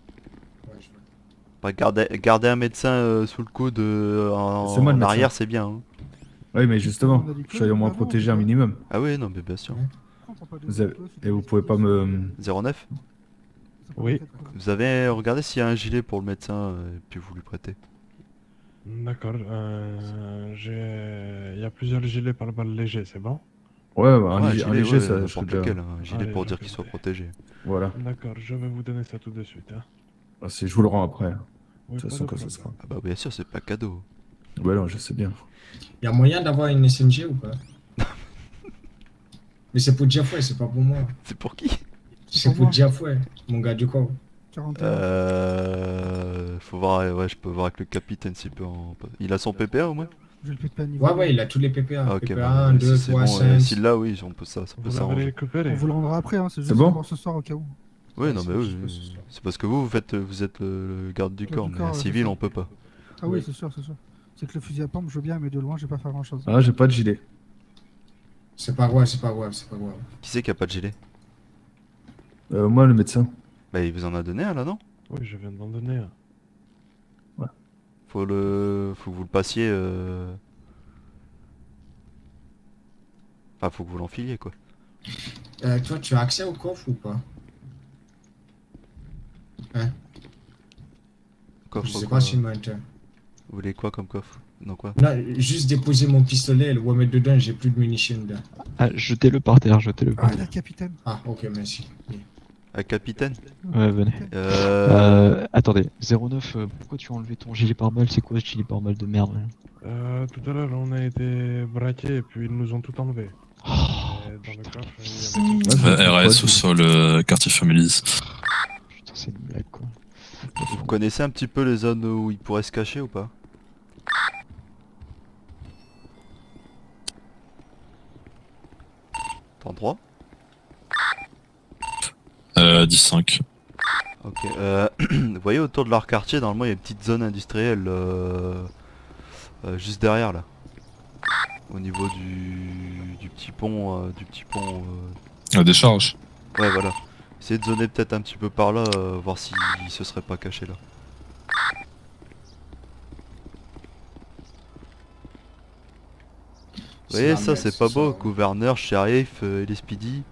Bah, garder un médecin sous le coude C'est moi le en arrière, médecin. c'est bien. Hein. Oui, mais justement, je suis au moins protégé un minimum. Ah oui, non, mais bien sûr. Et vous pouvez pas me... 09. Oui. Vous avez regardé s'il y a un gilet pour le médecin et puis vous lui prêtez. D'accord. Il y a plusieurs gilets par balle légers, c'est bon? Ouais, bah, un gilet, léger, ouais, ça n'importe serait déjà... lequel, un gilet Allez, pour je dire fais qu'il soit ça. protégé. Voilà. D'accord, je vais vous donner ça tout de suite. Hein. Ah, je vous le rends après. Oui, De toute pas façon, de quand ce problème. sera. Ah bah bien sûr, c'est pas cadeau. Ouais, non, je sais bien. Il y a moyen d'avoir une SMG ou pas? Mais c'est pour Diafoué, c'est pas pour moi. C'est pour qui? C'est pour Diafoué, mon gars du corps. Faut voir, ouais, je peux voir avec le capitaine s'il peut en... Il a son PPA au moins? Ouais, il a tous les PPA. Ah, ok, PPA bah, 1, 2, si c'est 3, bon, 5. s'il l'a, oui, on peut ça peut Vous l'avez s'arranger. récupéré. On vous le rendra après, hein, c'est C'est juste bon pour ce soir au cas où. Oui, non, mais c'est oui, juste c'est parce que vous êtes le garde du Garde corps, du mais corps, un ouais, civil, c'est ça. on peut pas. Ah oui, Oui. c'est sûr, c'est sûr. C'est que le fusil à pompe, je veux bien, mais de loin, je vais pas faire grand chose. Ah, j'ai pas de gilet. C'est pas grave, c'est pas grave, c'est pas grave. Qui c'est qui a pas de gilet? Moi, le médecin. Bah, il vous en a donné un là, non? Oui, je viens d'en donner un. Faut que vous le passiez. Enfin, faut que vous l'enfiliez quoi. Toi, tu as accès au coffre ou pas? Hein? Coffre, Je sais quoi? pas si maintenant. Vous voulez quoi comme coffre? Non, quoi? Non, juste déposer mon pistolet, le remettre dedans, j'ai plus de munitions dedans. Ah, jetez-le par terre, jetez-le par terre. Capitaine. Ah, ok, merci. Capitaine? Ouais, venez. Attendez, 09, pourquoi tu as enlevé ton gilet pare-balles? C'est quoi ce gilet pare-balles de merde là? Tout à l'heure, on a été braqués et puis ils nous ont tout enlevé. Dans le coffre, il y avait RS au sol, quartier Families. Putain, c'est une blague quoi. Vous connaissez un petit peu les zones où il pourrait se cacher ou pas? $33? 10-5. Ok, vous voyez autour de leur quartier, normalement il y a une petite zone industrielle juste derrière là. Au niveau du petit pont, La décharge. Ouais voilà. Essayez de zoner peut-être un petit peu par là, voir s'il se serait pas caché là. Vous voyez ça c'est pas beau, gouverneur, shérif, LSPD.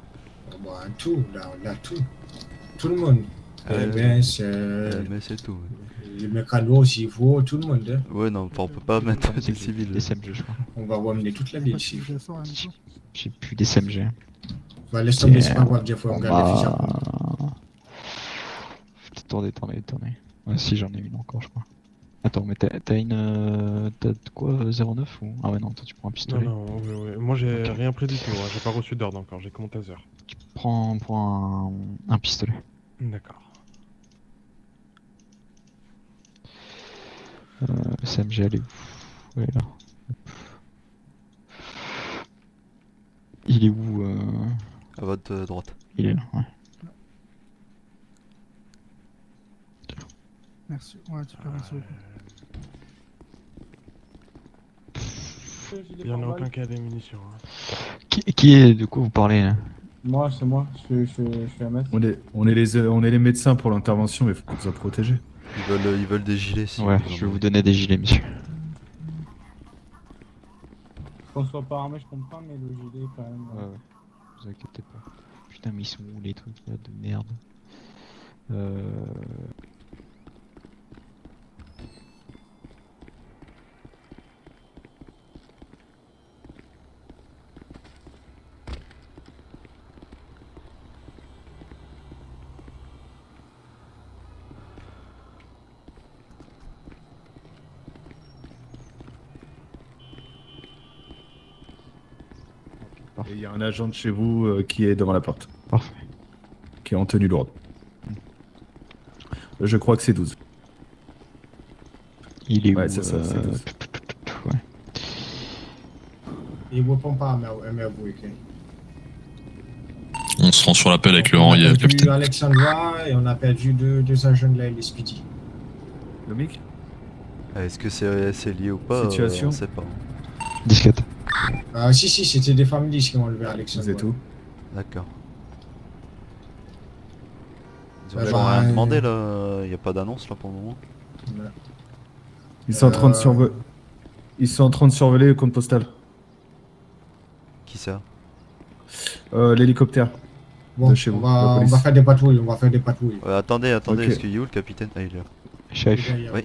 Bon, tout, là, tout. Tout le monde. MS, MS et tout. Les mécanos s'il faut, tout le monde. Hein. Ouais non, enfin, on peut pas mettre des civils. Des SMG je crois. On va ramener toute la ville ici. J'ai plus des SMG. Bah laisse tomber, c'est pas grave, des fois on regarde les fusils à pompe. Attendez. Ouais, si j'en ai une encore je crois. Attends, mais t'as une... T'as de quoi 09 ou... Ah ouais non, toi tu prends un pistolet. Non, ouais. Moi j'ai rien pris du tout, hein. J'ai pas reçu d'ordre encore, j'ai que mon taser. Prends un pistolet. D'accord. SMG, elle est où? Ouais, là. Il est où À votre droite. Il est là, ouais. Merci. Ouais, tu peux merci beaucoup. Il y en a aucun qui a des munitions. Hein. Qui est... De quoi vous parlez là? Moi, c'est moi. Je suis MS. On est les médecins pour l'intervention, mais faut qu'on soit protégés. Ils veulent des gilets si. Ouais, je vais vous donner des gilets, monsieur. Qu'on soit pas armé, je comprends, mais le gilet quand même. Ouais. Vous inquiétez pas. Putain, mais ils sont où les trucs là de merde? Et il y a un agent de chez vous qui est devant la porte. Parfait. Qui est en tenue lourde. Je crois que c'est 12. Il est ouais, où c'est ça, c'est 12. Ouais. Il répond pas à MRV. On se rend sur l'appel avec le On a Henri, perdu capitaine. Alexandra et on a perdu deux agents de la LSPD. Le mic? Est-ce que c'est lié ou pas? Situation on sait pas. Disquette. Si, c'était des familles qui ont enlevé Alexandra. C'est tout. D'accord. Ils ont toujours rien demandé là, y a pas d'annonce là pour le moment. Ouais. Ils sont en train de surveiller le compte postal. Qui ça? L'hélicoptère. Bon, de chez vous, la on police. va faire des patrouilles, Attendez, Ok. est-ce qu'il est où le capitaine? Ah il est là. Chef, Oui.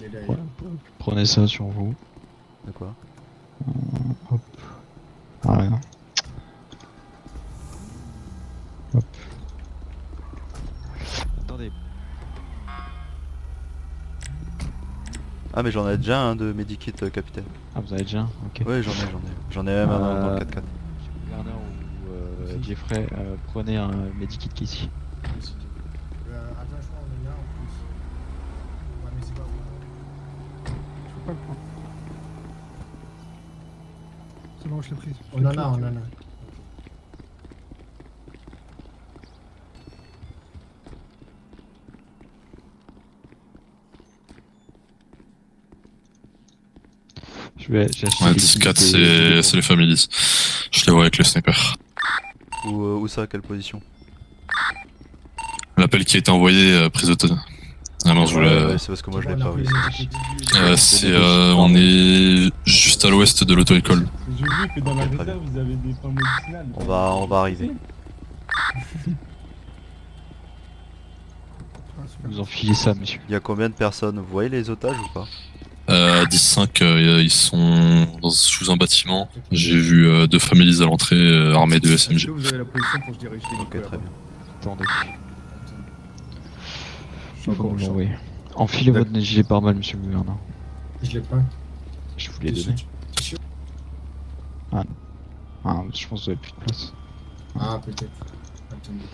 prenez ça sur vous. De quoi? Hop. Ah, rien. Hop. Attendez. Ah mais j'en ai déjà un de medikit capitaine. Ah vous en avez déjà un? Ok. Ouais j'en ai même un dans le 4x4. Gouverneur ou Jeffrey, prenez un medikit qui est ici. Attention, on est là en plus. Ouais, mais c'est pas vous. Je peux pas le prendre. C'est bon, je l'ai pris. On en a. j'ai acheté Ouais, des 10-4, unités. c'est les families. Je les vois avec le sniper. Où ça, quelle position? L'appel qui a été envoyé, prise d'otage. Ah non, je voulais. Ouais, c'est parce que moi je l'ai pas, oui. On est juste à l'ouest de l'auto-école. J'ai vu que dans la réserve, vous avez des plans médicinales. On va arriver. Vous enfilez ça, monsieur. Il y a combien de personnes? Vous voyez les otages ou pas? 10-5, ils sont sous un bâtiment. J'ai vu 2 families à l'entrée armées de Est-ce SMG. que vous avez la position pour que je dirige les Ok, très bien. Attendez. Je suis encore au champ. Oui. Enfilez votre gilet pare-balles, monsieur le gouverneur. Je l'ai pas. Je vous l'ai donné. Ah non. Ah, je pense que vous avez plus de place. Ah, peut-être. Attendez.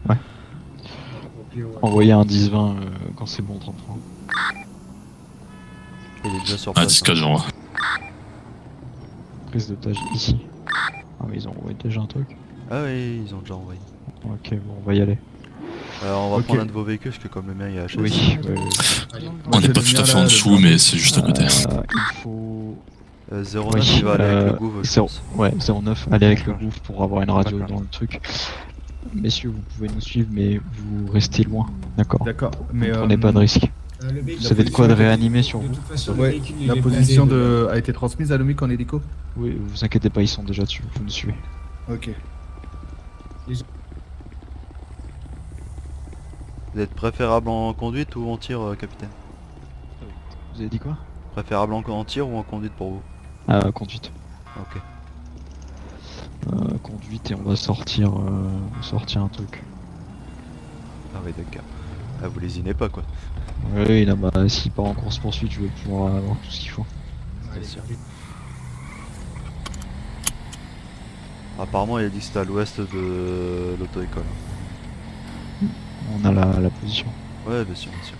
Ouais. Envoyez un 10-20 quand c'est bon, 33. Il est déjà sur Ah, place. 10-4, j'envoie. Prise d'otage ici. Ah, mais ils ont envoyé déjà un truc. Ah oui, ils ont déjà envoyé. Ok, bon, on va y aller. On va Ok. prendre un de vos véhicules parce que comme le mien il est HS. Oui, On n'est pas tout à fait en dessous, mais c'est juste à côté. il faut. 09 il va aller avec le gouv, je pense. Ouais, 09, allez avec le gouv pour avoir une radio dans le truc. Messieurs, vous pouvez nous suivre, mais vous restez loin, d'accord? D'accord, mais Ne prenez pas de risque. Vous avez de quoi de réanimer sur vous? Ouais, la position a été transmise à l'OMIC en hélico? Oui, vous inquiétez pas, ils sont déjà dessus, vous nous suivez. Ok. Vous êtes préférable en conduite ou en tir, capitaine? Vous avez dit quoi? Préférable en tir ou en conduite pour vous? Conduite. Ok. Conduite et on va sortir un truc. Ah oui, d'accord. Ah, vous lésinez pas quoi. Oui, là, bah, s'il part en course poursuite, je vais pouvoir avoir tout ce qu'il faut. Bien sûr. Apparemment, il a dit que c'était à l'ouest de l'auto-école. On a la position. Ouais, bien sûr, bien sûr.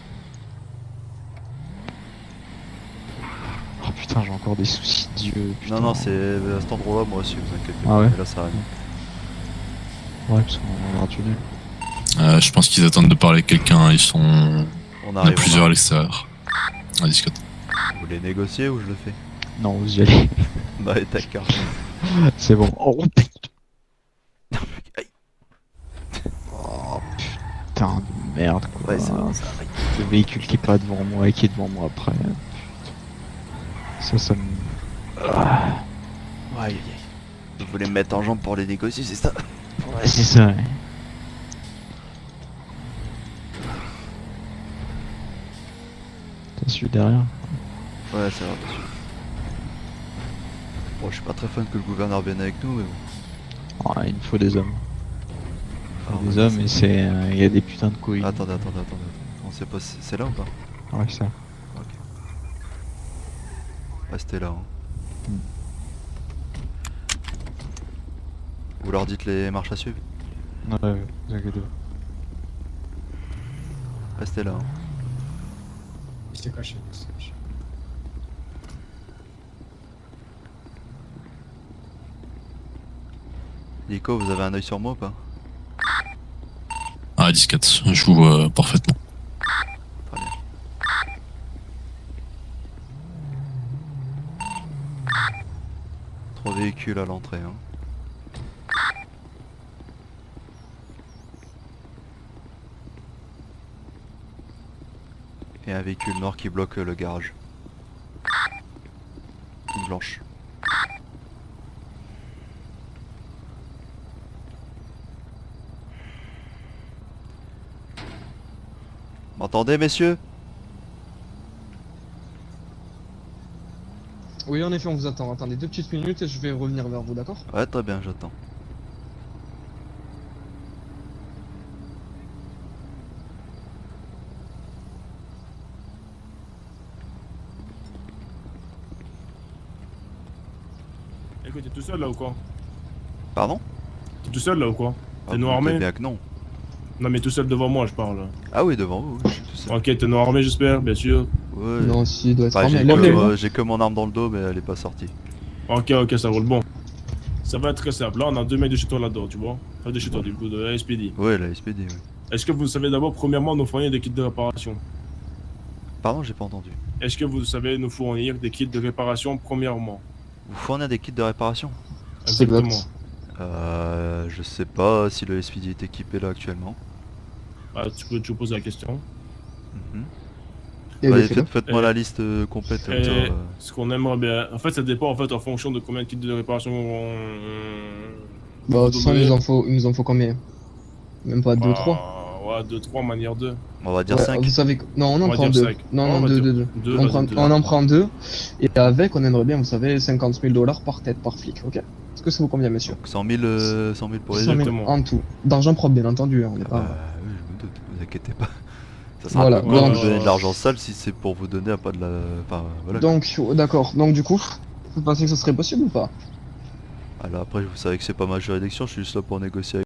Oh putain, j'ai encore des soucis d'yeux. Non, non, c'est à cet endroit-là, moi aussi, vous inquiétez pas. Ah ouais? Mais là, ça arrive. Ouais, parce qu'on aura tué. Je pense qu'ils attendent de parler avec quelqu'un, ils sont. On Il y en a arrive. plusieurs à l'extérieur. À 10-4. Vous voulez négocier ou je le fais? Non, vous y allez. Bah, d'accord. C'est bon. Oh putain. Oh putain de merde quoi. Ouais, c'est bon, ça arrive. Le véhicule qui est pas devant moi et qui est devant moi après. Putain. Ça me. Ah. Aïe, aïe, aïe. Vous voulez me mettre en jambe pour les négocier, c'est ça? Ouais, c'est ça. Ouais. T'as su derrière? Ouais, c'est vrai, bien sûr. Bon, je suis pas très fan que le gouverneur vienne avec nous, mais bon. Ah, il nous faut des hommes. Alors, Des hommes et c'est. Il y a des putains de couilles. Attendez. On sait pas si c'est là ou pas? Ouais, ça. Ok. Restez là. Hein. Vous leur dites les marches à suivre? Ouais, vous inquiétez pas. Restez là. Hein. Il s'est caché, il s'est caché. Nico, vous avez un œil sur moi ou pas? Ah, 10-4, je vous vois parfaitement. Très bien. Trois véhicules à l'entrée. Hein. Et un véhicule noir qui bloque le garage. Une blanche. M'entendez, messieurs? Oui, en effet, on vous attend. Attendez 2 petites minutes et je vais revenir vers vous, d'accord? Ouais, très bien, j'attends. Écoute, t'es tout seul là ou quoi? Pardon? T'es tout seul là ou quoi? T'es Ah, noir vous armé? doutez bien que non. Non mais tout seul devant moi je parle. Ah oui, devant vous, oui, je suis tout seul. Ok, t'es noir armé j'espère, bien sûr. Ouais. Non, si, il doit être Bah, armé. j'ai que mon arme dans le dos, mais elle est pas sortie. Ok, ça roule bon. Ça va être très simple, là on a 2 mecs de chez toi là-dedans, tu vois. Pas de chez toi, du coup, de la SPD. Ouais, la SPD, oui. Est-ce que vous savez d'abord, premièrement, nous fournir des kits de réparation? Pardon, j'ai pas entendu. Est-ce que vous savez nous fournir des kits de réparation, premièrement? Vous fournir des kits de réparation? Exactement. Je sais pas si le SPD est équipé là actuellement. Bah, tu peux toujours poser la question. Bah, faites-moi la liste complète. Comme ça, ce qu'on aimerait bien... En fait, ça dépend en fait en fonction de combien de kits de réparation Bah, de toute façon, il nous en faut combien? Même pas 2-3. Ouais, 2-3 manière 2. On va dire 5. Vous savez que... Non, on en prend 2. Non, 2. On en prend 2. Et avec, on aimerait bien, vous savez, 50 000 $ par tête, par flic, ok? Est-ce que ça vous convient, monsieur? Donc 100 000 pour les 100 000 en tout. D'argent propre, bien entendu. On est pas... oui, je me doute, vous inquiétez pas. Ça sera voilà, pas pour vous donner de l'argent sale si c'est pour vous donner à pas de la... Enfin, voilà. Donc, d'accord. Donc, du coup, vous pensez que ce serait possible ou pas? Alors après, vous savez que c'est pas ma juridiction, je suis juste là pour négocier avec